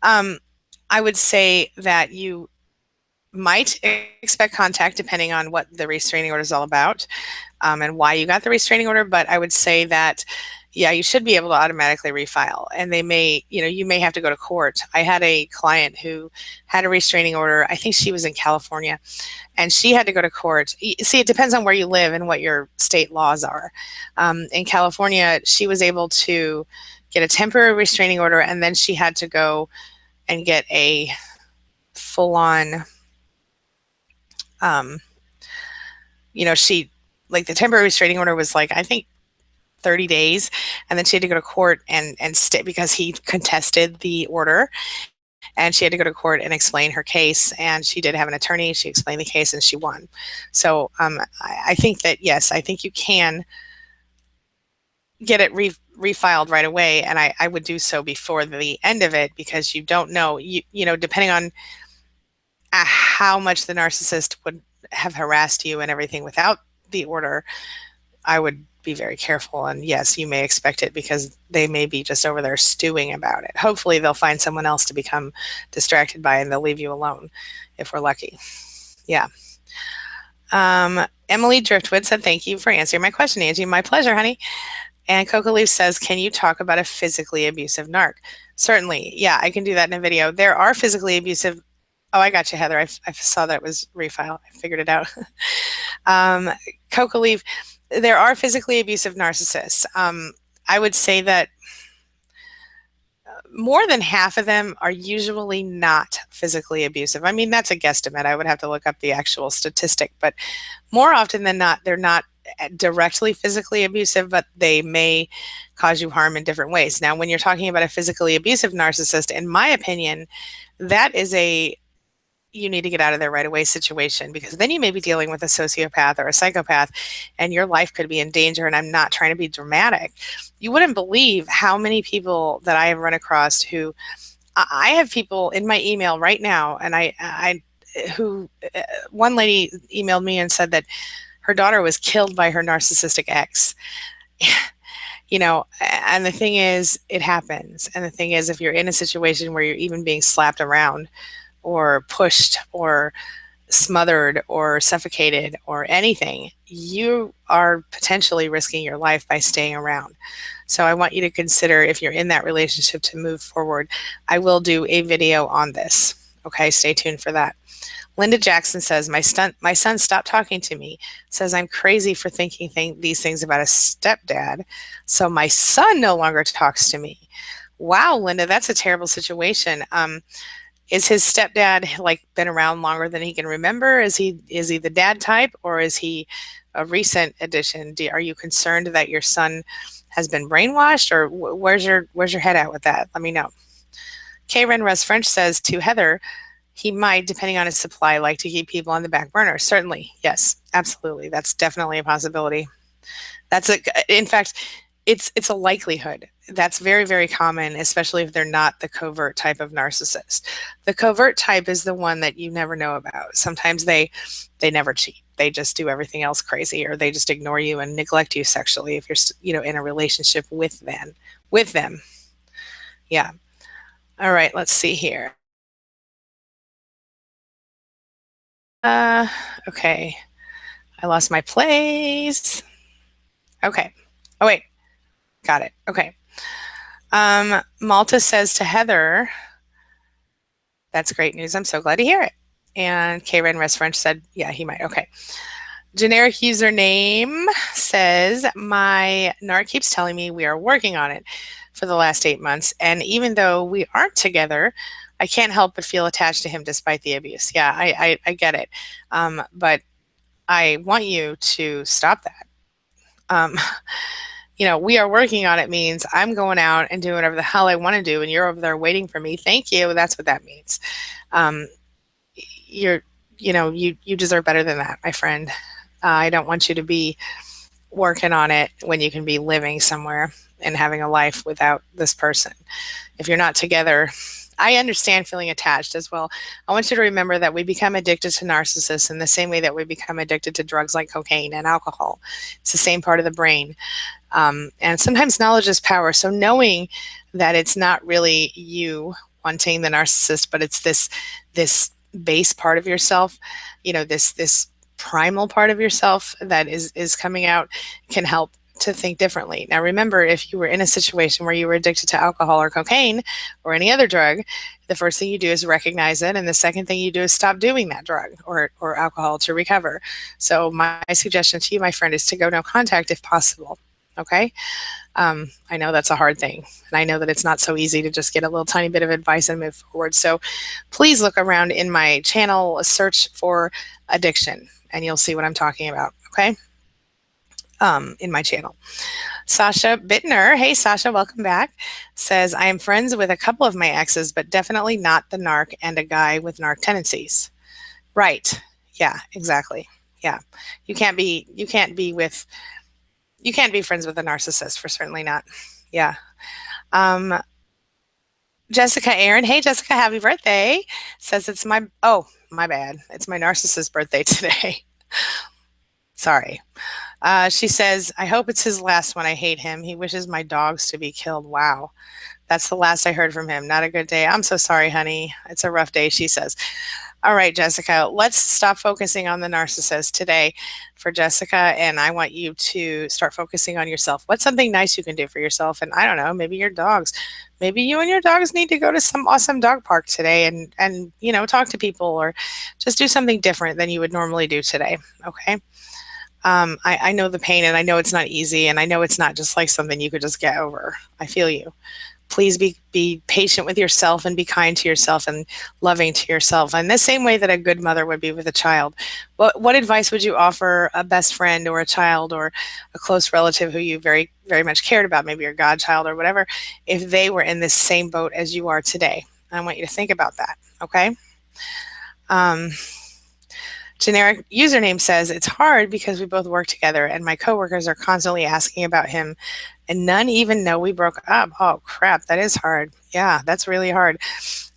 I would say that you might expect contact depending on what the restraining order is all about, and why you got the restraining order. But I would say that, yeah, you should be able to automatically refile, and they may, you may have to go to court. I had a client who had a restraining order. I think she was in California, and she had to go to court. See, it depends on where you live and what your state laws are. In California, she was able to get a temporary restraining order, and then she had to go and get a full-on, she, like, the temporary restraining order was like, I think 30 days, and then she had to go to court and stay because he contested the order, and she had to go to court and explain her case, and she did have an attorney. She explained the case and she won. So I think that, yes, I think you can get it refiled right away, and I would do so before the end of it, because you don't know, depending on how much the narcissist would have harassed you and everything without the order, I would be very careful. And yes, you may expect it because they may be just over there stewing about it. Hopefully they'll find someone else to become distracted by, and they'll leave you alone if we're lucky. Yeah. Emily Driftwood said, thank you for answering my question, Angie. My pleasure, honey. And Coca Leaf says, can you talk about a physically abusive narc? Certainly. Yeah, I can do that in a video. There are physically abusive. Oh, I got you, Heather. I saw that it was refile. I figured it out. Coca Leaf, there are physically abusive narcissists. I would say that more than half of them are usually not physically abusive. I mean, that's a guesstimate. I would have to look up the actual statistic, but more often than not, they're not directly physically abusive, but they may cause you harm in different ways. Now, when you're talking about a physically abusive narcissist, in my opinion, that is you need to get out of there right away situation, because then you may be dealing with a sociopath or a psychopath, and your life could be in danger. And I'm not trying to be dramatic. You wouldn't believe how many people that I have run across who, I have people in my email right now, and one lady emailed me and said that her daughter was killed by her narcissistic ex. And the thing is, it happens. And the thing is, if you're in a situation where you're even being slapped around or pushed or smothered or suffocated or anything, you are potentially risking your life by staying around. So I want you to consider, if you're in that relationship, to move forward. I will do a video on this. Okay, stay tuned for that. Linda Jackson says, my son stopped talking to me, says I'm crazy for thinking these things about a stepdad, so my son no longer talks to me. Wow, Linda, that's a terrible situation. Is his stepdad like been around longer than he can remember? Is he the dad type, or is he a recent addition? Are you concerned that your son has been brainwashed, or where's your head at with that? Let me know. K. Renres French says to Heather, he might, depending on his supply, like to keep people on the back burner. Certainly, yes, absolutely. That's definitely a possibility. In fact, it's a likelihood. That's very, very common, especially if they're not the covert type of narcissist. The covert type is the one that you never know about. Sometimes they never cheat. They just do everything else crazy, or they just ignore you and neglect you sexually if you're in a relationship with them. Yeah. All right, let's see here. Okay. I lost my place. Okay. Oh, wait. Got it. Okay. Malta says to Heather, that's great news. I'm so glad to hear it. And K-Ren Rest French said, yeah, he might. Okay. Generic username says, my narc keeps telling me we are working on it. for the last 8 months. And even though we aren't together, I can't help but feel attached to him despite the abuse. Yeah, I get it. But I want you to stop that. Um, we are working on it means I'm going out and doing whatever the hell I want to do, and you're over there waiting for me. Thank you. That's what that means. Um, you're, you deserve better than that, my friend. I don't want you to be working on it when you can be living somewhere and having a life without this person. If you're not together, I understand feeling attached as well. I want you to remember that we become addicted to narcissists in the same way that we become addicted to drugs like cocaine and alcohol. It's the same part of the brain. And sometimes knowledge is power. So knowing that it's not really you wanting the narcissist, but it's this base part of yourself, this primal part of yourself that is coming out, can help to think differently. Now, remember, if you were in a situation where you were addicted to alcohol or cocaine or any other drug, the first thing you do is recognize it, and the second thing you do is stop doing that drug or alcohol to recover. So my suggestion to you, my friend, is to go no contact if possible. Okay? I know that's a hard thing, and I know that it's not so easy to just get a little tiny bit of advice and move forward. So please look around in my channel, search for addiction, and you'll see what I'm talking about. Okay? In my channel. Sasha Bittner, hey Sasha, welcome back, says, I am friends with a couple of my exes, but definitely not the narc and a guy with narc tendencies. Right. Yeah, exactly. Yeah. You can't be friends with a narcissist, for certainly not. Yeah. Jessica Aaron, hey Jessica, happy birthday, says it's my bad. It's my narcissist birthday today. Sorry. She says, I hope it's his last one. I hate him. He wishes my dogs to be killed. Wow. That's the last I heard from him. Not a good day. I'm so sorry, honey. It's a rough day, she says. All right, Jessica, let's stop focusing on the narcissist today for Jessica, and I want you to start focusing on yourself. What's something nice you can do for yourself? And I don't know, maybe your dogs. Maybe you and your dogs need to go to some awesome dog park today and talk to people, or just do something different than you would normally do today, okay? I know the pain, and I know it's not easy, and I know it's not just like something you could just get over. I feel you. Please be patient with yourself and be kind to yourself and loving to yourself in the same way that a good mother would be with a child. What advice would you offer a best friend or a child or a close relative who you very, very much cared about, maybe your godchild or whatever, if they were in this same boat as you are today? I want you to think about that, okay? Generic username says, it's hard because we both work together and my coworkers are constantly asking about him and none even know we broke up. Oh crap, that is hard. Yeah, that's really hard.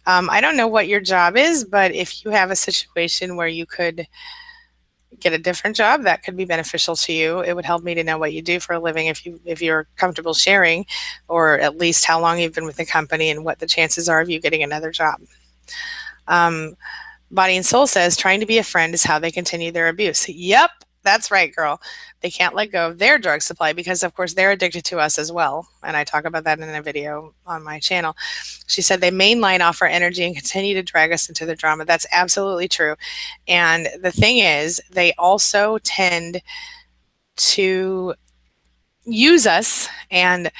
I don't know what your job is, but if you have a situation where you could get a different job, that could be beneficial to you. It would help me to know what you do for a living if you're comfortable sharing, or at least how long you've been with the company and what the chances are of you getting another job. Body and Soul says, trying to be a friend is how they continue their abuse. Yep, that's right, girl. They can't let go of their drug supply because, of course, they're addicted to us as well. And I talk about that in a video on my channel. She said they mainline off our energy and continue to drag us into the drama. That's absolutely true. And the thing is, they also tend to use us and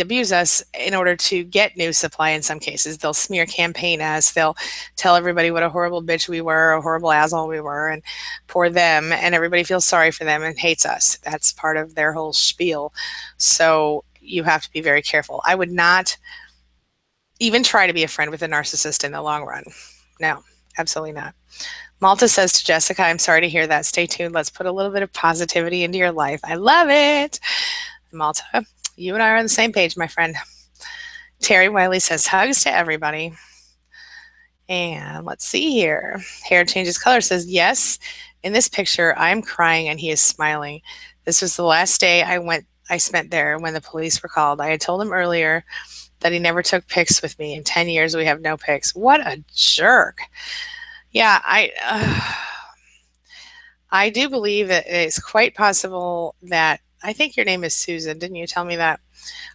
abuse us in order to get new supply. In some cases, they'll smear campaign us. They'll tell everybody what a horrible bitch we were, a horrible asshole we were, and poor them, and everybody feels sorry for them and hates us. That's part of their whole spiel. So you have to be very careful. I would not even try to be a friend with a narcissist in the long run. No, absolutely not. Malta says to Jessica, I'm sorry to hear that. Stay tuned. Let's put a little bit of positivity into your life. I love it. Malta, you and I are on the same page, my friend. Terry Wiley says, hugs to everybody. And let's see here. Hair changes color says, yes, in this picture, I'm crying and he is smiling. This was the last day I spent there when the police were called. I had told him earlier that he never took pics with me. In 10 years, we have no pics. What a jerk. Yeah, I do believe that it's quite possible that, I think your name is Susan, didn't you tell me that?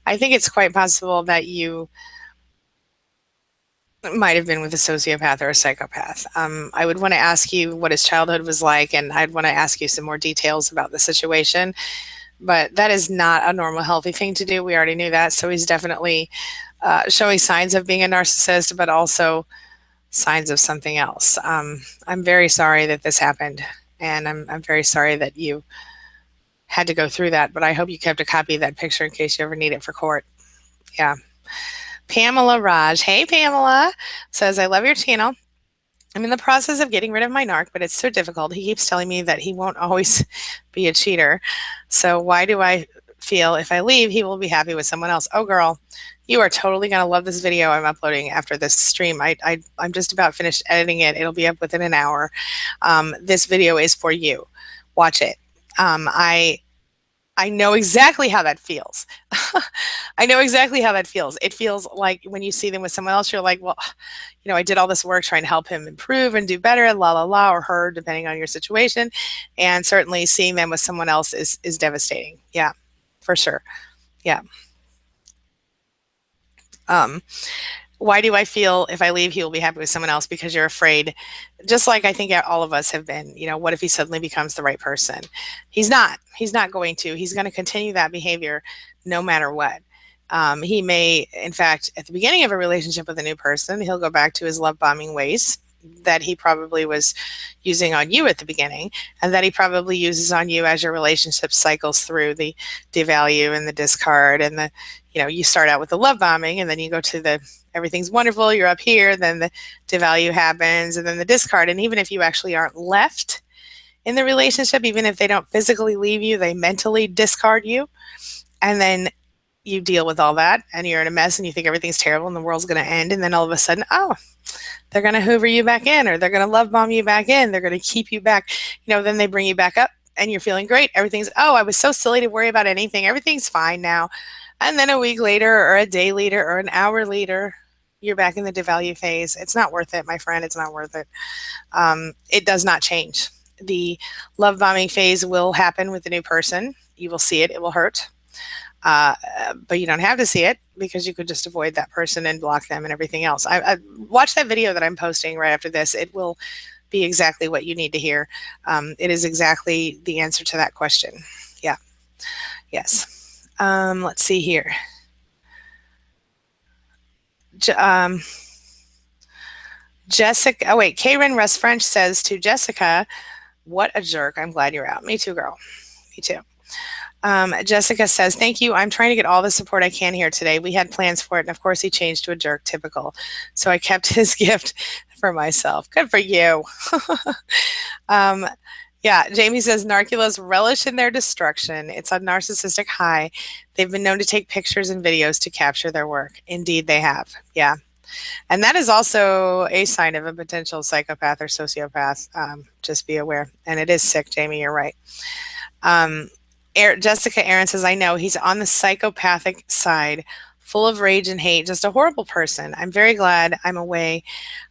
I think it's quite possible that you might have been with a sociopath or a psychopath. I would want to ask you what his childhood was like, and I'd want to ask you some more details about the situation. but that is not a normal, healthy thing to do. We already knew that. So he's definitely showing signs of being a narcissist, but also signs of something else. I'm very sorry that this happened, and I'm very sorry that you had to go through that, but I hope you kept a copy of that picture in case you ever need it for court. Yeah. Pamela Raj. Hey, Pamela. Says, I love your channel. I'm in the process of getting rid of my narc, but it's so difficult. He keeps telling me that he won't always be a cheater. So why do I feel if I leave, he will be happy with someone else? Oh, girl, you are totally going to love this video I'm uploading after this stream. I'm just about finished editing it. It'll be up within an hour. This video is for you. Watch it. I know exactly how that feels. I know exactly how that feels. It feels like when you see them with someone else, you're like, well, I did all this work trying to help him improve and do better, la la la, or her, depending on your situation. And certainly seeing them with someone else is devastating. Yeah, for sure. Yeah. Why do I feel if I leave, he will be happy with someone else? Because you're afraid, just like I think all of us have been, what if he suddenly becomes the right person? He's not. He's not going to. He's going to continue that behavior no matter what. He may, in fact, at the beginning of a relationship with a new person, he'll go back to his love bombing ways that he probably was using on you at the beginning, and that he probably uses on you as your relationship cycles through the devalue and the discard and the, you start out with the love bombing, and then you go to the everything's wonderful, you're up here, then the devalue happens, and then the discard. And even if you actually aren't left in the relationship, even if they don't physically leave you, they mentally discard you, and then you deal with all that, and you're in a mess, and you think everything's terrible and the world's going to end, and then all of a sudden, oh, they're going to hoover you back in, or they're going to love bomb you back in, they're going to keep you back, then they bring you back up, and you're feeling great. Everything's, oh, I was so silly to worry about anything, everything's fine now. And then a week later, or a day later, or an hour later, you're back in the devalue phase. It's not worth it, my friend. It's not worth it. It does not change. The love bombing phase will happen with the new person. You will see it. It will hurt. But you don't have to see it, because you could just avoid that person and block them and everything else. I watch that video that I'm posting right after this. It will be exactly what you need to hear. It is exactly the answer to that question. Yeah. Yes. Let's see here. Jessica, oh wait, Karen Russ French says to Jessica, what a jerk. I'm glad you're out. Me too, girl. Me too. Jessica says, thank you. I'm trying to get all the support I can here today. We had plans for it, and of course he changed to a jerk, typical. So I kept his gift for myself. Good for you. Yeah, Jamie says, narcissists relish in their destruction. It's a narcissistic high. They've been known to take pictures and videos to capture their work. Indeed, they have. Yeah. And that is also a sign of a potential psychopath or sociopath. Just be aware. And it is sick, Jamie, you're right. Jessica Aaron says, I know, he's on the psychopathic side, full of rage and hate, just a horrible person. I'm very glad I'm away.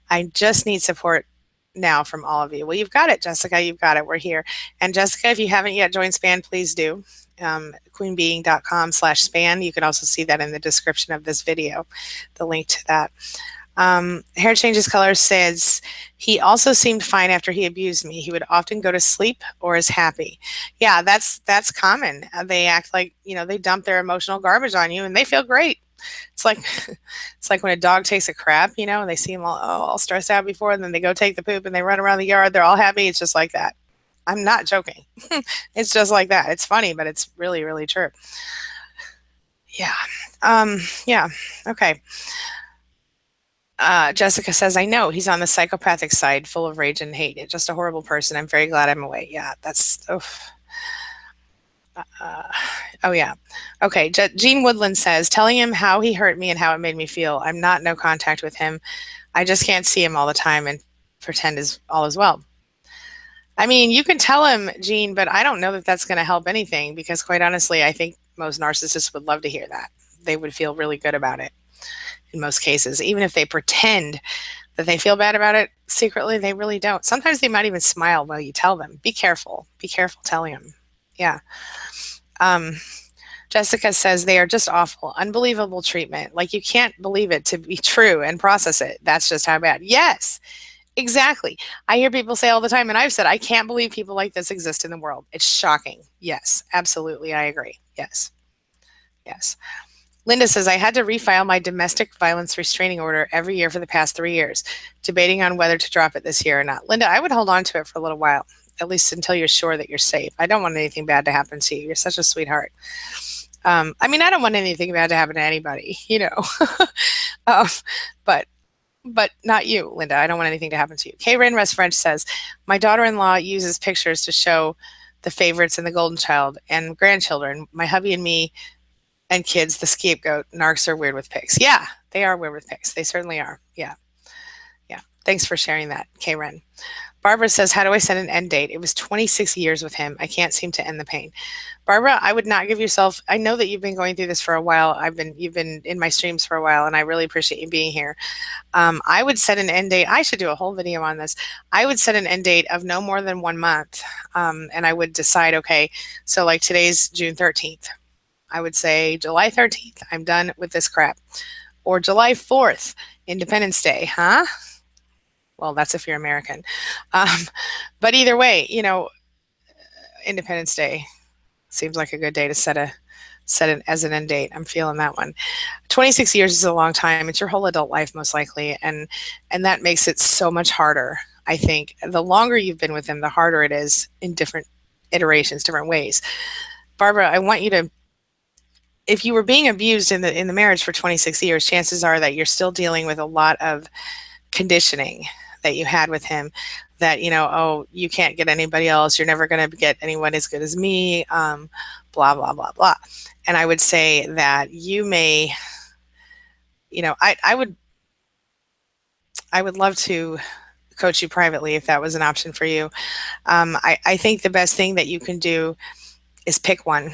I just need support now from all of you. Well, you've got it, Jessica. You've got it. We're here. And Jessica, if you haven't yet joined SPAN, please do. queenbeing.com/SPAN. You can also see that in the description of this video, the link to that. Hair Changes Color says, he also seemed fine after he abused me. He would often go to sleep or is happy. Yeah, that's common. They act like, they dump their emotional garbage on you and they feel great. It's like when a dog takes a crap, and they seem all stressed out before, and then they go take the poop and they run around the yard. They're all happy. It's just like that. I'm not joking. It's just like that. It's funny, but it's really, really true. Yeah. Yeah. Okay. Jessica says, I know he's on the psychopathic side, full of rage and hate. Just a horrible person. I'm very glad I'm away. Yeah, that's. Oh, yeah. Okay. Gene Woodland says, telling him how he hurt me and how it made me feel. I'm not no contact with him. I just can't see him all the time and pretend all is well. I mean, you can tell him, Gene, but I don't know that that's going to help anything, because quite honestly, I think most narcissists would love to hear that. They would feel really good about it in most cases. Even if they pretend that they feel bad about it, secretly they really don't. Sometimes they might even smile while you tell them. Be careful. Be careful telling them. Yeah. Jessica says, they are just awful. Unbelievable treatment. Like, you can't believe it to be true and process it. That's just how bad. Yes. Exactly. I hear people say all the time, and I've said, I can't believe people like this exist in the world. It's shocking. Yes, absolutely. I agree. Yes. Yes. Linda says, I had to refile my domestic violence restraining order every year for the past 3 years, debating on whether to drop it this year or not. Linda, I would hold on to it for a little while, at least until you're sure that you're safe. I don't want anything bad to happen to you. You're such a sweetheart. I mean, I don't want anything bad to happen to anybody, you know, um, but not you, Linda. I don't want anything to happen to you. Kay Renrest French says, my daughter-in-law uses pictures to show the favorites and the golden child and grandchildren. My hubby and me and kids, the scapegoat. Narcs are weird with pics. Yeah, they are weird with pics. They certainly are. Yeah. Yeah. Thanks for sharing that, Kay Ren. Barbara says, how do I set an end date? It was 26 years with him. I can't seem to end the pain. Barbara, I would not give yourself, I know that you've been going through this for a while. You've been in my streams for a while, and I really appreciate you being here. I would set an end date. I should do a whole video on this. I would set an end date of no more than 1 month. And I would decide, okay, so like today's June 13th. I would say July 13th, I'm done with this crap. Or July 4th, Independence Day, huh? Well, that's if you're American. But either way, you know, Independence Day seems like a good day to set it as an end date. I'm feeling that one. 26 years is a long time. It's your whole adult life, most likely. And that makes it so much harder. I think the longer you've been with them, the harder it is in different iterations, different ways. Barbara, I want you to, if you were being abused in the marriage for 26 years, chances are that you're still dealing with a lot of conditioning that you had with him, that, you know, oh, you can't get anybody else, you're never going to get anyone as good as me, blah, blah, blah, blah. And I would say that you may, you know, I would love to coach you privately if that was an option for you. I think the best thing that you can do is pick one.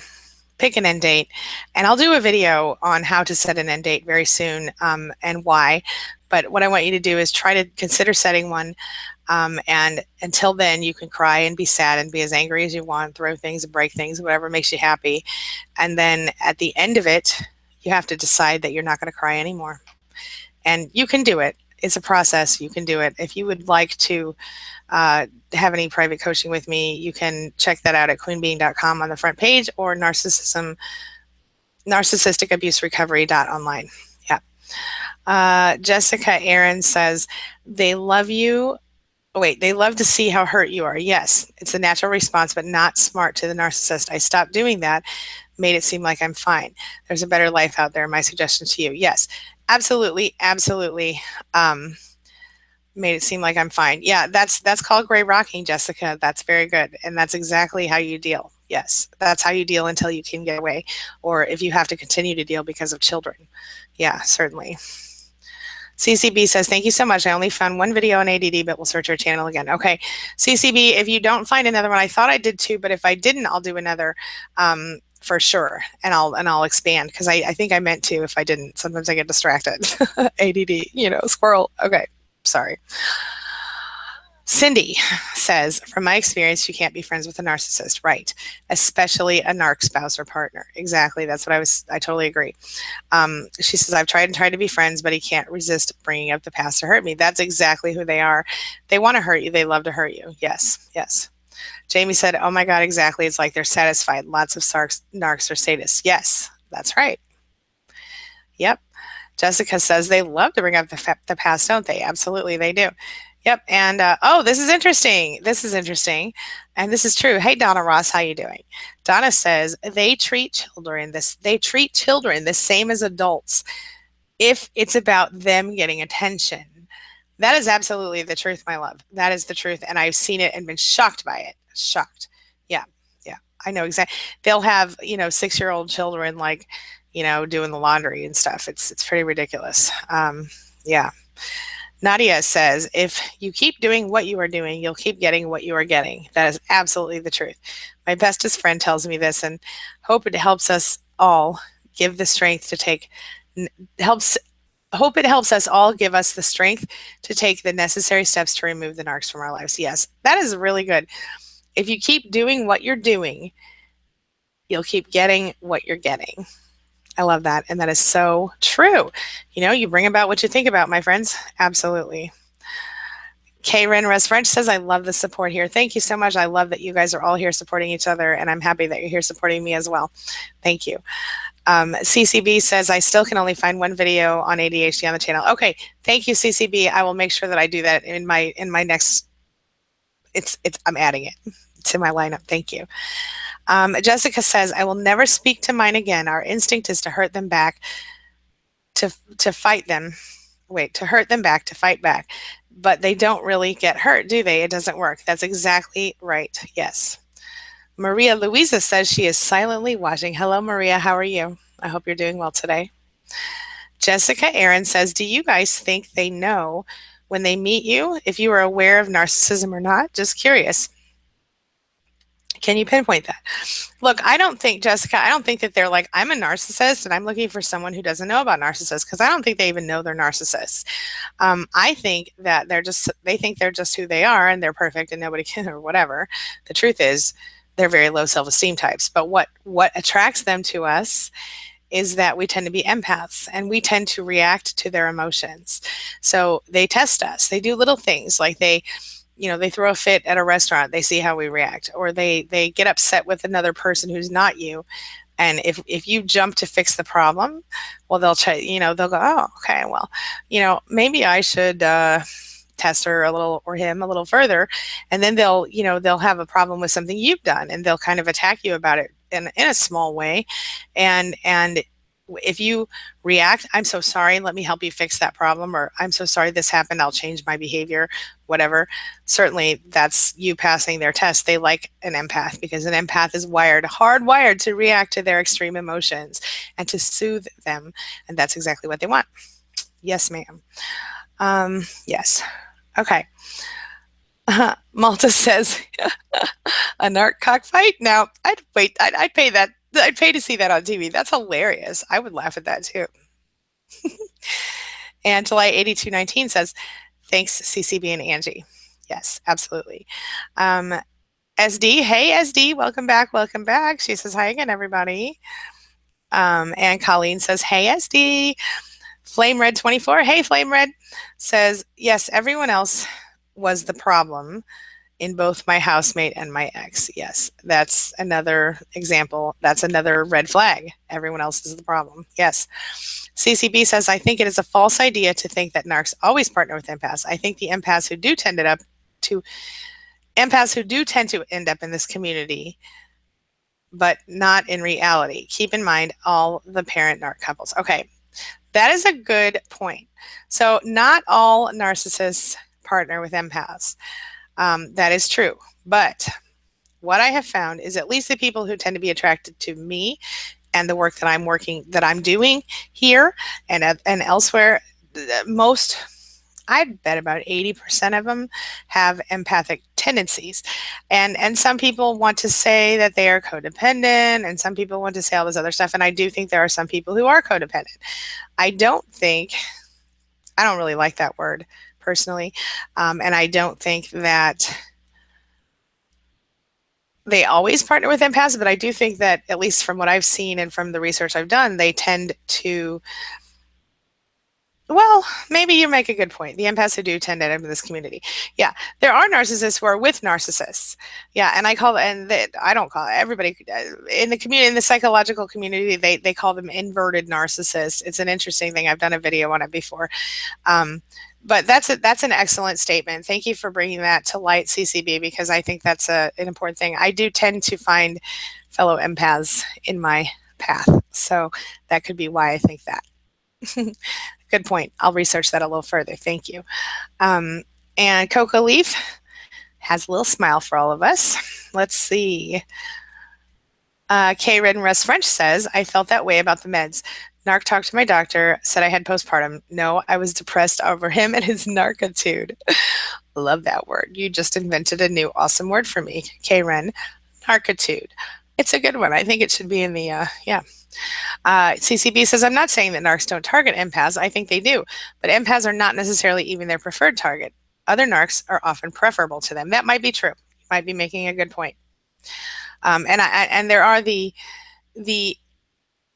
Pick an end date, and I'll do a video on how to set an end date very soon, and why. But what I want you to do is try to consider setting one, and until then you can cry and be sad and be as angry as you want, throw things and break things, whatever makes you happy. And then at the end of it, you have to decide that you're not going to cry anymore. And you can do it. It's a process. You can do it. If you would like to have any private coaching with me, you can check that out at queenbeing.com on the front page, or narcissisticabuserecovery.online. Yeah. Jessica Aaron says, they love you. Oh, wait, they love to see how hurt you are. Yes, it's a natural response, but not smart to the narcissist. I stopped doing that, made it seem like I'm fine. There's a better life out there. My suggestion to you. Yes, absolutely. Absolutely. Made it seem like I'm fine. Yeah, that's called gray rocking, Jessica. That's very good. And that's exactly how you deal. Yes, that's how you deal until you can get away, or if you have to continue to deal because of children. Yeah, certainly. CCB says, thank you so much. I only found one video on ADD, but we'll search our channel again. Okay, CCB, if you don't find another one, I thought I did too, but if I didn't, I'll do another for sure. And I'll expand, because I think I meant to. If I didn't, sometimes I get distracted. ADD, you know, squirrel. Okay, sorry. Cindy says, from my experience, you can't be friends with a narcissist, right? Especially a narc spouse or partner. Exactly. That's what I totally agree. She says, I've tried to be friends, but he can't resist bringing up the past to hurt me. That's exactly who they are. They want to hurt you. They love to hurt you. Yes. Yes. Jamie said, oh my God, exactly. It's like they're satisfied. Lots of narcs are sadists. Yes, that's right. Yep. Jessica says they love to bring up the past, don't they? Absolutely, they do. Yep. And oh, this is interesting. This is interesting, and this is true. Hey, Donna Ross, how you doing? Donna says they treat children the same as adults if it's about them getting attention. That is absolutely the truth, my love. That is the truth, and I've seen it and been shocked by it. Shocked. Yeah, yeah. I know exactly. They'll have 6-year-old children, like, doing the laundry and stuff. It's pretty ridiculous. Yeah. Nadia says, if you keep doing what you are doing, you'll keep getting what you are getting. That is absolutely the truth. My bestest friend tells me this, and hope it helps us all give the strength to take, hope it helps us all give us the strength to take the necessary steps to remove the narcs from our lives. Yes, that is really good. If you keep doing what you're doing, you'll keep getting what you're getting. I love that. And that is so true. You bring about what you think about, my friends. Absolutely. Karen Russ French says, I love the support here. Thank you so much. I love that you guys are all here supporting each other, and I'm happy that you're here supporting me as well. Thank you. CCB says, I still can only find one video on ADHD on the channel. Okay, thank you, CCB. I will make sure that I do that in my next. I'm adding it to my lineup. Thank you. Jessica says, I will never speak to mine again. Our instinct is to hurt them back, to fight them. Wait, to hurt them back, to fight back. But they don't really get hurt, do they? It doesn't work. That's exactly right. Yes. Maria Louisa says she is silently watching. Hello, Maria. How are you? I hope you're doing well today. Jessica Aaron says, do you guys think they know when they meet you if you are aware of narcissism or not? Just curious. Can you pinpoint that? Look, I don't think, Jessica, I don't think that they're like, I'm a narcissist and I'm looking for someone who doesn't know about narcissists, because I don't think they even know they're narcissists. I think that they think they're just who they are and they're perfect and nobody can, or whatever. The truth is, they're very low self-esteem types. But what attracts them to us is that we tend to be empaths and we tend to react to their emotions. So they test us. They do little things like they throw a fit at a restaurant, they see how we react, or they get upset with another person who's not you. And if you jump to fix the problem, well, they'll try, they'll go, oh, okay, well, maybe I should test her a little or him a little further. And then they'll have a problem with something you've done and they'll kind of attack you about it in a small way. And if you react, I'm so sorry, let me help you fix that problem, or I'm so sorry this happened, I'll change my behavior, whatever. Certainly that's you passing their test. They like an empath because an empath is hardwired to react to their extreme emotions and to soothe them. And that's exactly what they want. Yes, ma'am. Yes. Okay. Malta says, a narc cockfight? Now, I'd pay that. I'd pay to see that on TV. That's hilarious. I would laugh at that too. And July 8219 says, thanks, CCB and Angie. Yes, absolutely. SD, hey SD, welcome back, welcome back. She says, hi again, everybody. And Colleen says, hey SD. Flame Red 24, hey Flame Red, says, yes, everyone else was the problem in both my housemate and my ex. Yes, that's another example. That's another red flag. Everyone else is the problem. Yes. CCB says, I think it is a false idea to think that narcs always partner with empaths. I think the empaths who do tend to end up in this community, but not in reality. Keep in mind all the parent narc couples. Okay, that is a good point. So not all narcissists partner with empaths. That is true. But what I have found is at least the people who tend to be attracted to me and the work that I'm doing here and elsewhere, I'd bet about 80% of them have empathic tendencies. And some people want to say that they are codependent, and some people want to say all this other stuff. And I do think there are some people who are codependent. I don't really like that word personally. And I don't think that they always partner with empaths, but I do think that, at least from what I've seen and from the research I've done, they tend to, well, maybe you make a good point. The empaths who do tend to end up in this community. Yeah, there are narcissists who are with narcissists. Yeah, and I don't call it, everybody in the community, in the psychological community, they call them inverted narcissists. It's an interesting thing. I've done a video on it before. But that's an excellent statement. Thank you for bringing that to light, CCB, because I think that's an important thing. I do tend to find fellow empaths in my path, so that could be why I think that. Good point. I'll research that a little further. Thank you. And Coca Leaf has a little smile for all of us. Let's see. K. Red and Russ French says, I felt that way about the meds. Narc talked to my doctor, said I had postpartum. No, I was depressed over him and his narcitude. Love that word. You just invented a new awesome word for me. K-Ren, narcitude. It's a good one. I think it should be in the, yeah. CCB says, I'm not saying that narcs don't target empaths. I think they do. But empaths are not necessarily even their preferred target. Other narcs are often preferable to them. That might be true. You might be making a good point. And there are the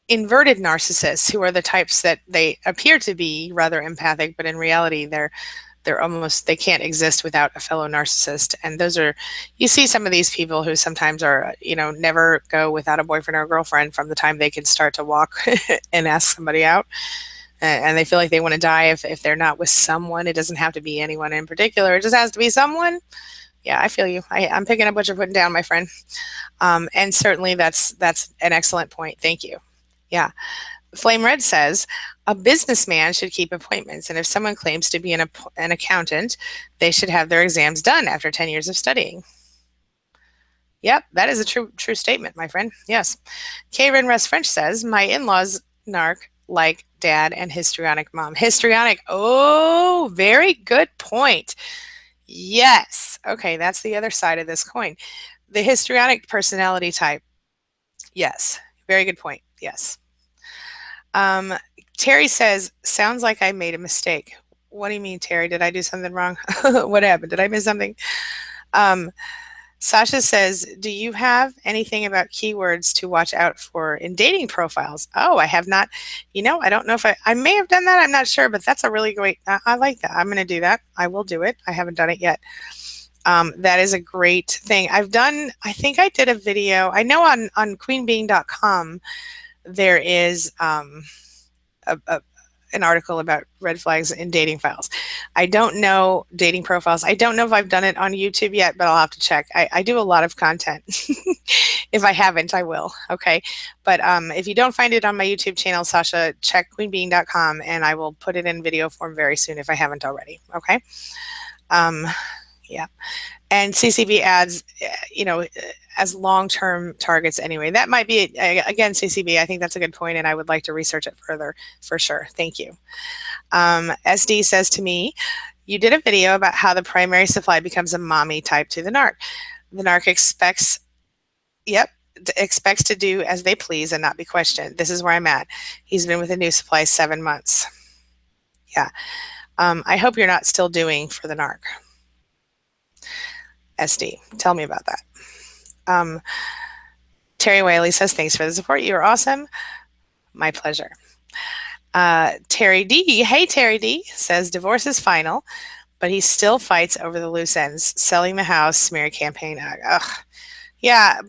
inverted narcissists who are the types that they appear to be rather empathic, but in reality they're they can't exist without a fellow narcissist. And those are, you see some of these people who sometimes are, never go without a boyfriend or a girlfriend from the time they can start to walk and ask somebody out. And they feel like they want to die if they're not with someone. It doesn't have to be anyone in particular. It just has to be someone. Yeah, I feel you. I'm picking up what you're putting down, my friend. And certainly that's an excellent point. Thank you. Yeah. Flame Red says, a businessman should keep appointments, and if someone claims to be an accountant, they should have their exams done after 10 years of studying. Yep, that is a true statement, my friend. Yes. Karen Russ French says, my in-laws narc like dad and histrionic mom. Histrionic. Oh, very good point. Yes. Okay, that's the other side of this coin. The histrionic personality type. Yes. Very good point. Yes. Terry says, sounds like I made a mistake. What do you mean, Terry? Did I do something wrong? What happened? Did I miss something? Sasha says, do you have anything about keywords to watch out for in dating profiles? Oh, I have not. I don't know if I may have done that. I'm not sure, but that's a really great, I like that. I'm going to do that. I will do it. I haven't done it yet. That is a great thing. I think I did a video. I know on queenbeing.com, there is an article about red flags in dating files. I don't know dating profiles. I don't know if I've done it on YouTube yet, but I'll have to check. I do a lot of content. If I haven't, I will. Okay. But if you don't find it on my YouTube channel, Sasha, check queenbeing.com and I will put it in video form very soon if I haven't already. Okay. Yeah. And CCB ads, as long-term targets anyway. That might be, again, CCB, I think that's a good point, and I would like to research it further for sure. Thank you. SD says to me, you did a video about how the primary supply becomes a mommy type to the narc. The narc expects to do as they please and not be questioned. This is where I'm at. He's been with a new supply 7 months. Yeah. I hope you're not still doing for the narc. SD, tell me about that. Terry Whaley says, thanks for the support. You are awesome. My pleasure. Terry D, hey Terry D, says divorce is final, but he still fights over the loose ends, selling the house, smear campaign. Ugh. Yeah,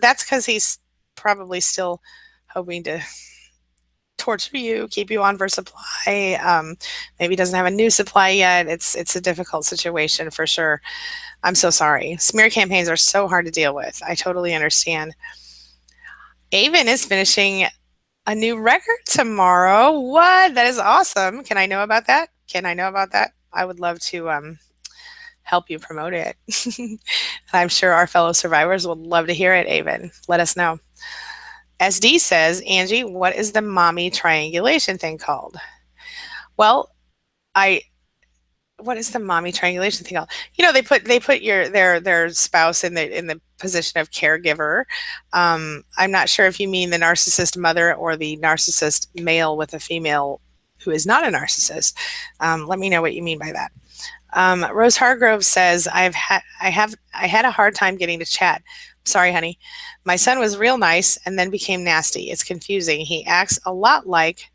that's because he's probably still hoping to torture you, keep you on for supply. Maybe doesn't have a new supply yet. It's a difficult situation for sure. I'm so sorry. Smear campaigns are so hard to deal with. I totally understand. Avon is finishing a new record tomorrow. What? That is awesome. Can I know about that? I would love to help you promote it. I'm sure our fellow survivors would love to hear it, Avon. Let us know. SD says, Angie, what is the mommy triangulation thing called? Well, what is the mommy triangulation thing called? They put their spouse in the position of caregiver. I'm not sure if you mean the narcissist mother or the narcissist male with a female who is not a narcissist. Let me know what you mean by that. Rose Hargrove says, I had a hard time getting to chat. Sorry, honey. My son was real nice and then became nasty. It's confusing. He acts a lot like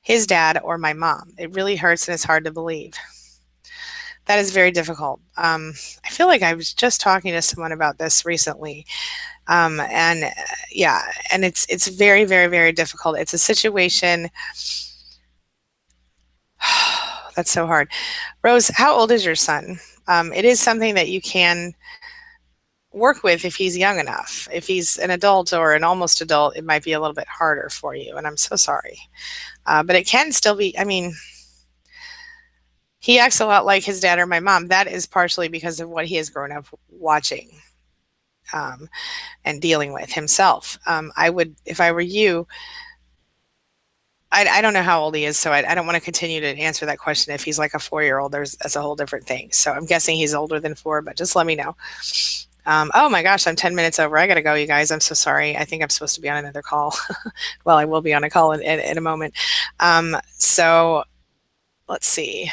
his dad or my mom. It really hurts and it's hard to believe. That is very difficult. I feel like I was just talking to someone about this recently. And it's very, very, very difficult. It's a situation. That's so hard. Rose, how old is your son? It is something that you can work with if he's young enough. If he's an adult or an almost adult, it might be a little bit harder for you. And I'm so sorry. But it can still be, he acts a lot like his dad or my mom. That is partially because of what he has grown up watching and dealing with himself. I would, if I were you, I don't know how old he is, so I don't want to continue to answer that question. If he's like a 4-year-old, that's a whole different thing. So I'm guessing he's older than 4, but just let me know. Oh my gosh, I'm 10 minutes over. I got to go, you guys. I'm so sorry. I think I'm supposed to be on another call. Well, I will be on a call in a moment. So let's see.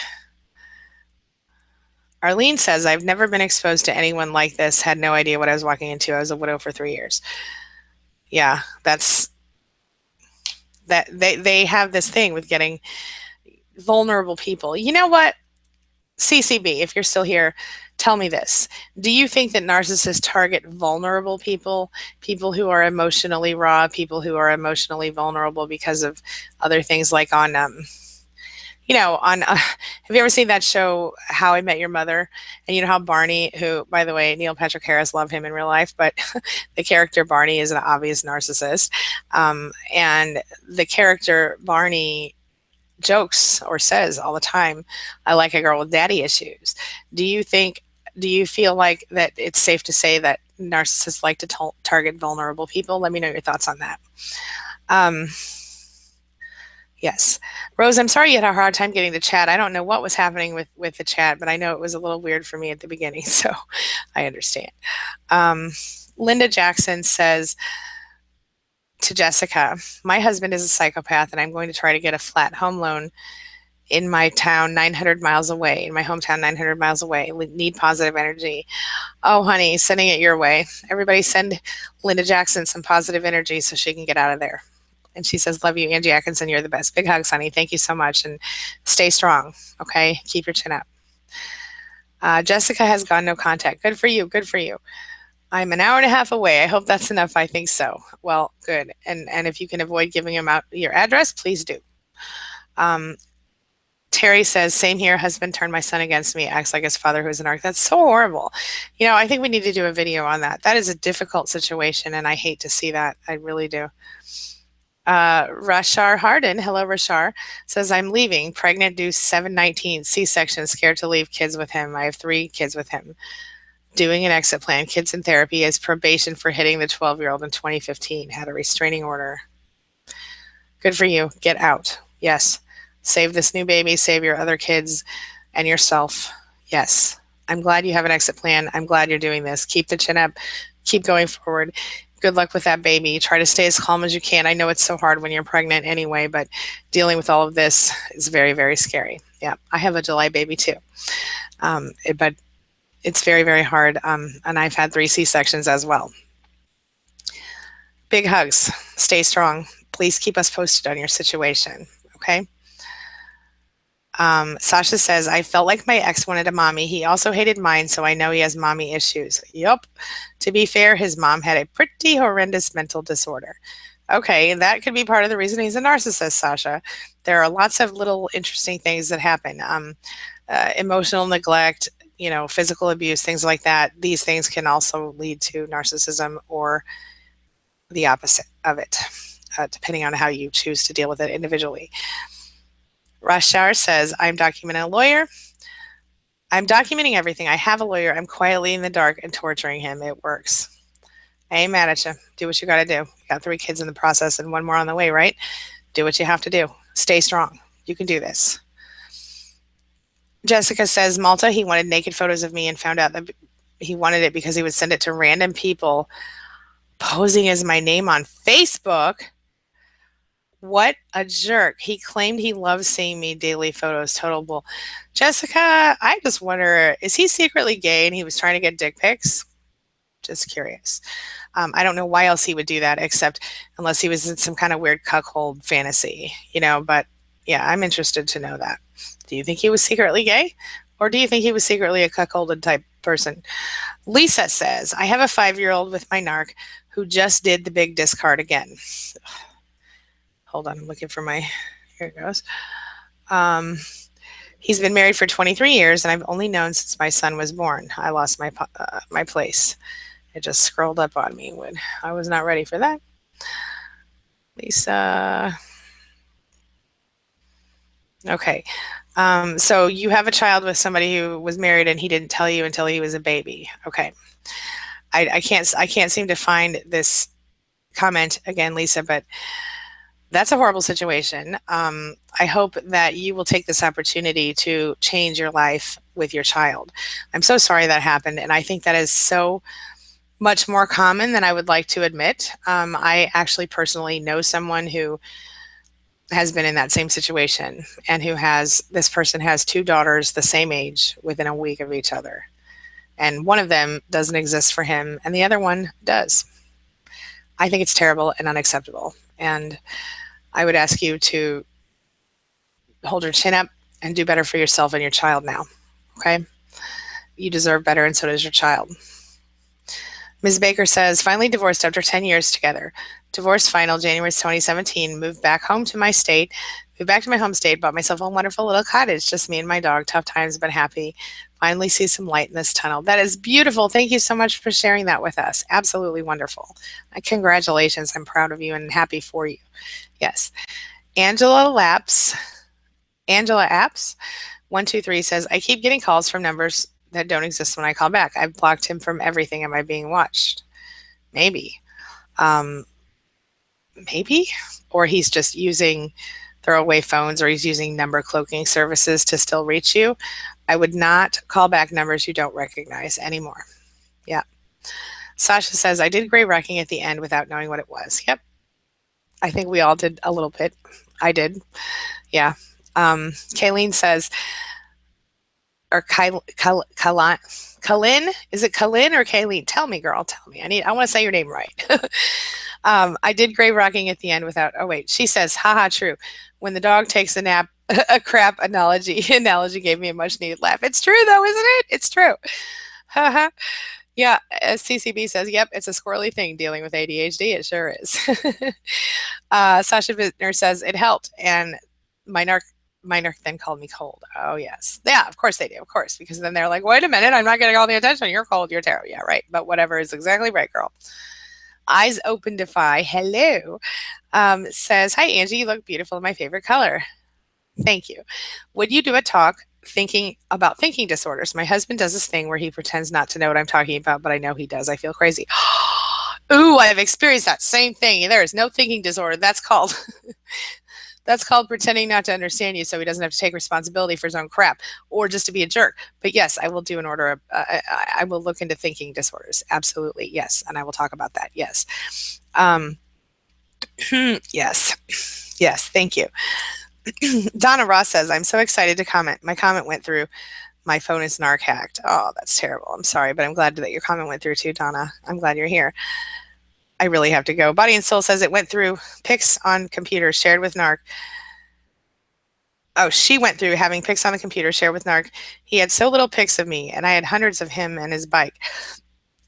Arlene says, I've never been exposed to anyone like this. Had no idea what I was walking into. I was a widow for 3 years. Yeah, that they have this thing with getting vulnerable people. You know what? CCB, if you're still here, tell me this. Do you think that narcissists target vulnerable people, people who are emotionally raw, people who are emotionally vulnerable because of other things like on, have you ever seen that show, How I Met Your Mother? And you know how Barney, who, by the way, Neil Patrick Harris, love him in real life, but the character Barney is an obvious narcissist. And the character Barney jokes or says all the time, I like a girl with daddy issues. Do you think, do you feel like that it's safe to say that narcissists like to target vulnerable people? Let me know your thoughts on that. Um, yes. Rose, I'm sorry you had a hard time getting the chat. I don't know what was happening with the chat, but I know it was a little weird for me at the beginning, so I understand. Linda Jackson says to Jessica, my husband is a psychopath and I'm going to try to get a flat home loan in my town 900 miles away, in my hometown 900 miles away. Need positive energy. Oh, honey, sending it your way. Everybody send Linda Jackson some positive energy so she can get out of there. And she says, love you, Angie Atkinson. You're the best. Big hugs, honey. Thank you so much. And stay strong, okay? Keep your chin up. Jessica has gone no contact. Good for you. Good for you. I'm an hour and a half away. I hope that's enough. I think so. Well, good. And if you can avoid giving him out your address, please do. Terry says, same here. Husband turned my son against me. Acts like his father who is an arc. That's so horrible. You know, I think we need to do a video on that. That is a difficult situation, and I hate to see that. I really do. Rashar Harden, hello Rashar, says, I'm leaving, pregnant due 7/19, C-section, scared to leave kids with him. I have 3 kids with him. Doing an exit plan, kids in therapy as probation for hitting the 12-year-old in 2015, had a restraining order. Good for you. Get out. Yes. Save this new baby, save your other kids and yourself. Yes. I'm glad you have an exit plan. I'm glad you're doing this. Keep the chin up. Keep going forward. Good luck with that baby. Try to stay as calm as you can. I know it's so hard when you're pregnant anyway, but dealing with all of this is very, very scary. Yeah, I have a July baby too. But it's very, very hard. And I've had 3 C-sections as well. Big hugs. Stay strong. Please keep us posted on your situation. Okay. Sasha says, I felt like my ex wanted a mommy. He also hated mine, so I know he has mommy issues. Yup. To be fair, his mom had a pretty horrendous mental disorder. Okay, that could be part of the reason he's a narcissist, Sasha. There are lots of little interesting things that happen. Emotional neglect, physical abuse, things like that. These things can also lead to narcissism or the opposite of it, depending on how you choose to deal with it individually. Rashar says, I'm documenting a lawyer. I'm documenting everything. I have a lawyer. I'm quietly in the dark and torturing him. It works. I ain't mad at you. Do what you got to do. You got 3 kids in the process and 1 more on the way, right? Do what you have to do. Stay strong. You can do this. Jessica says, Malta, he wanted naked photos of me and found out that he wanted it because he would send it to random people posing as my name on Facebook. What a jerk. He claimed he loves seeing me daily photos. Total bull. Jessica, I just wonder, is he secretly gay and he was trying to get dick pics? Just curious. I don't know why else he would do that, except unless he was in some kind of weird cuckold fantasy, but yeah, I'm interested to know that. Do you think he was secretly gay? Or do you think he was secretly a cuckolded type person? Lisa says, I have a 5-year-old with my narc who just did the big discard again. Hold on, I'm looking for my, here it goes. He's been married for 23 years, and I've only known since my son was born. I lost my place. It just scrolled up on me when I was not ready for that. Lisa. Okay. So you have a child with somebody who was married and he didn't tell you until he was a baby. Okay. I can't seem to find this comment again, Lisa, but that's a horrible situation. I hope that you will take this opportunity to change your life with your child. I'm so sorry that happened, and I think that is so much more common than I would like to admit. I actually personally know someone who has been in that same situation and this person has 2 daughters the same age within a week of each other. And one of them doesn't exist for him and the other one does. I think it's terrible and unacceptable. And I would ask you to hold your chin up and do better for yourself and your child now. Okay? You deserve better, and so does your child. Ms. Baker says, finally divorced after 10 years together. Divorce final January 2017. Moved back home to my state. Moved back to my home state. Bought myself a wonderful little cottage. Just me and my dog. Tough times, but happy. Finally see some light in this tunnel. That is beautiful. Thank you so much for sharing that with us. Absolutely wonderful. Congratulations. I'm proud of you and happy for you. Yes. Angela Apps 123 says, I keep getting calls from numbers that don't exist when I call back. I've blocked him from everything. Am I being watched? Maybe. Maybe. Or he's just using throwaway phones, or he's using number cloaking services to still reach you. I would not call back numbers you don't recognize anymore. Yeah. Sasha says, I did great wrecking at the end without knowing what it was. Yep. I think we all did a little bit. I did. Yeah. Kayleen says, or Kalin, is it Kalin or Kayleen? Tell me, girl, tell me. I want to say your name right. I did grave rocking at the end without, oh wait, she says, haha, true. When the dog takes a nap, a crap analogy gave me a much needed laugh. It's true though, isn't it? It's true. Haha. Yeah, as CCB says, yep, it's a squirrely thing dealing with ADHD. It sure is. Sasha Bittner says, it helped. And my narc then called me cold. Oh, yes. Yeah, of course they do. Of course. Because then they're like, wait a minute, I'm not getting all the attention. You're cold. You're terrible. Yeah, right. But whatever is exactly right, girl. Eyes Open Defy, hello, says, hi, Angie, you look beautiful in my favorite color. Thank you. Would you do a talk about thinking disorders? My husband does this thing where he pretends not to know what I'm talking about, but I know he does. I feel crazy. Ooh, I've experienced that same thing. There is no thinking disorder. That's called pretending not to understand you so he doesn't have to take responsibility for his own crap or just to be a jerk. But yes, I will do an order. I will look into thinking disorders. Absolutely. Yes. And I will talk about that. Yes. Yes. Yes. Thank you. Donna Ross says, I'm so excited to comment. My comment went through. My phone is narc hacked. Oh, that's terrible. I'm sorry, but I'm glad that your comment went through too, Donna. I'm glad you're here. I really have to go. Body and Soul says it went through pics on computer shared with narc. Oh, she went through having pics on the computer shared with narc. He had so little pics of me, and I had hundreds of him and his bike,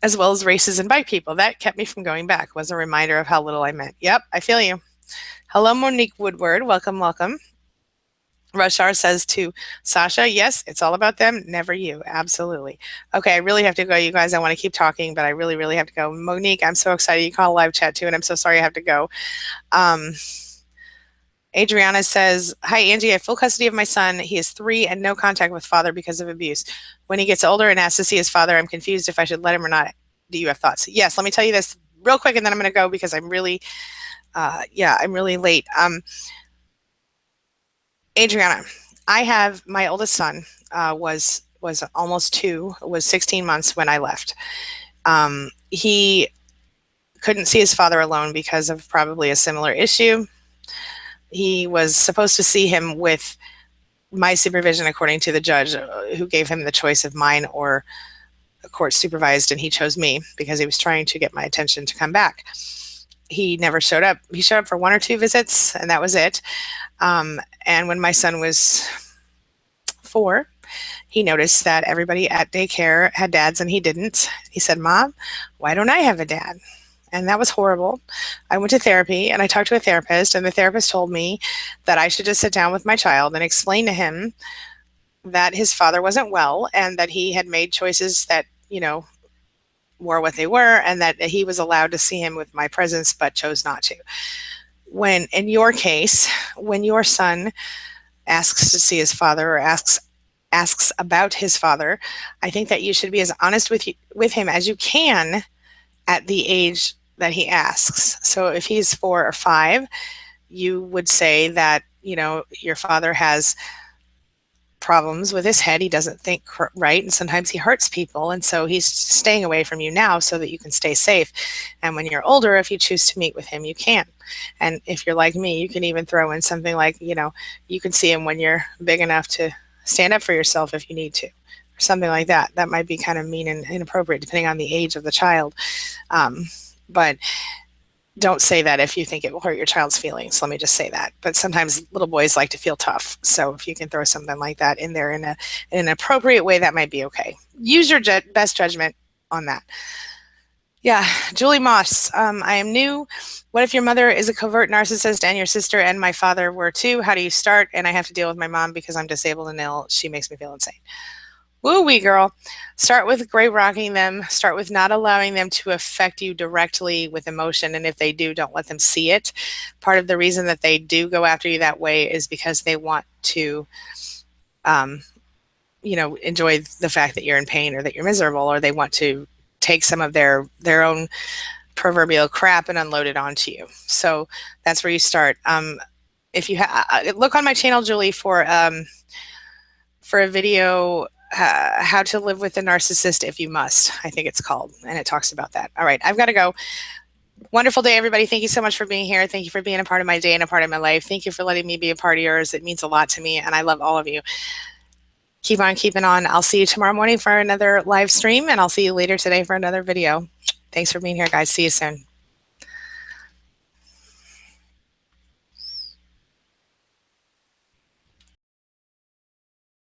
as well as races and bike people. That kept me from going back. Was a reminder of how little I meant. Yep, I feel you. Hello, Monique Woodward. Welcome, welcome. Rushar says to Sasha, yes, it's all about them, never you. Absolutely. Okay, I really have to go, you guys. I want to keep talking, but I really, really have to go. Monique, I'm so excited you call a live chat too, and I'm so sorry I have to go. Adriana says, hi, Angie, I have full custody of my son. He is 3 and no contact with father because of abuse. When he gets older and asks to see his father, I'm confused if I should let him or not. Do you have thoughts? Yes, let me tell you this real quick, and then I'm going to go because I'm really, I'm really late. Adriana, I have my oldest son was almost 2, was 16 months when I left. He couldn't see his father alone because of probably a similar issue. He was supposed to see him with my supervision, according to the judge, who gave him the choice of mine or court supervised, and he chose me because he was trying to get my attention to come back. He never showed up. He showed up for 1 or 2 visits, and that was it. And when my son was 4, he noticed that everybody at daycare had dads and he didn't. He said, Mom, why don't I have a dad? And that was horrible. I went to therapy and I talked to a therapist, and the therapist told me that I should just sit down with my child and explain to him that his father wasn't well and that he had made choices that, were what they were, and that he was allowed to see him with my presence but chose not to. When, in your case, when your son asks to see his father or asks about his father, I think that you should be as honest with him as you can at the age that he asks. So if he's 4 or 5, you would say that, your father has problems with his head. He doesn't think right, and sometimes he hurts people, and so he's staying away from you now so that you can stay safe. And when you're older, if you choose to meet with him, you can. And if you're like me, you can even throw in something like, you can see him when you're big enough to stand up for yourself if you need to, or something like that. That might be kind of mean and inappropriate depending on the age of the child. But don't say that if you think it will hurt your child's feelings. Let me just say that. But sometimes little boys like to feel tough. So if you can throw something like that in there in an appropriate way, that might be okay. Use your best judgment on that. Yeah, Julie Moss. I am new. What if your mother is a covert narcissist and your sister and my father were too? How do you start? And I have to deal with my mom because I'm disabled and ill. She makes me feel insane. Woo-wee, girl. Start with gray rocking them. Start with not allowing them to affect you directly with emotion. And if they do, don't let them see it. Part of the reason that they do go after you that way is because they want to, enjoy the fact that you're in pain or that you're miserable, or they want to take some of their own proverbial crap and unload it onto you. So that's where you start. If you look on my channel, Julie, for a video, how to live with a narcissist if you must, I think it's called, and it talks about that. All right, I've got to go. Wonderful day, everybody. Thank you so much for being here. Thank you for being a part of my day and a part of my life. Thank you for letting me be a part of yours. It means a lot to me, and I love all of you. Keep on keeping on. I'll see you tomorrow morning for another live stream, and I'll see you later today for another video. Thanks for being here, guys. See you soon.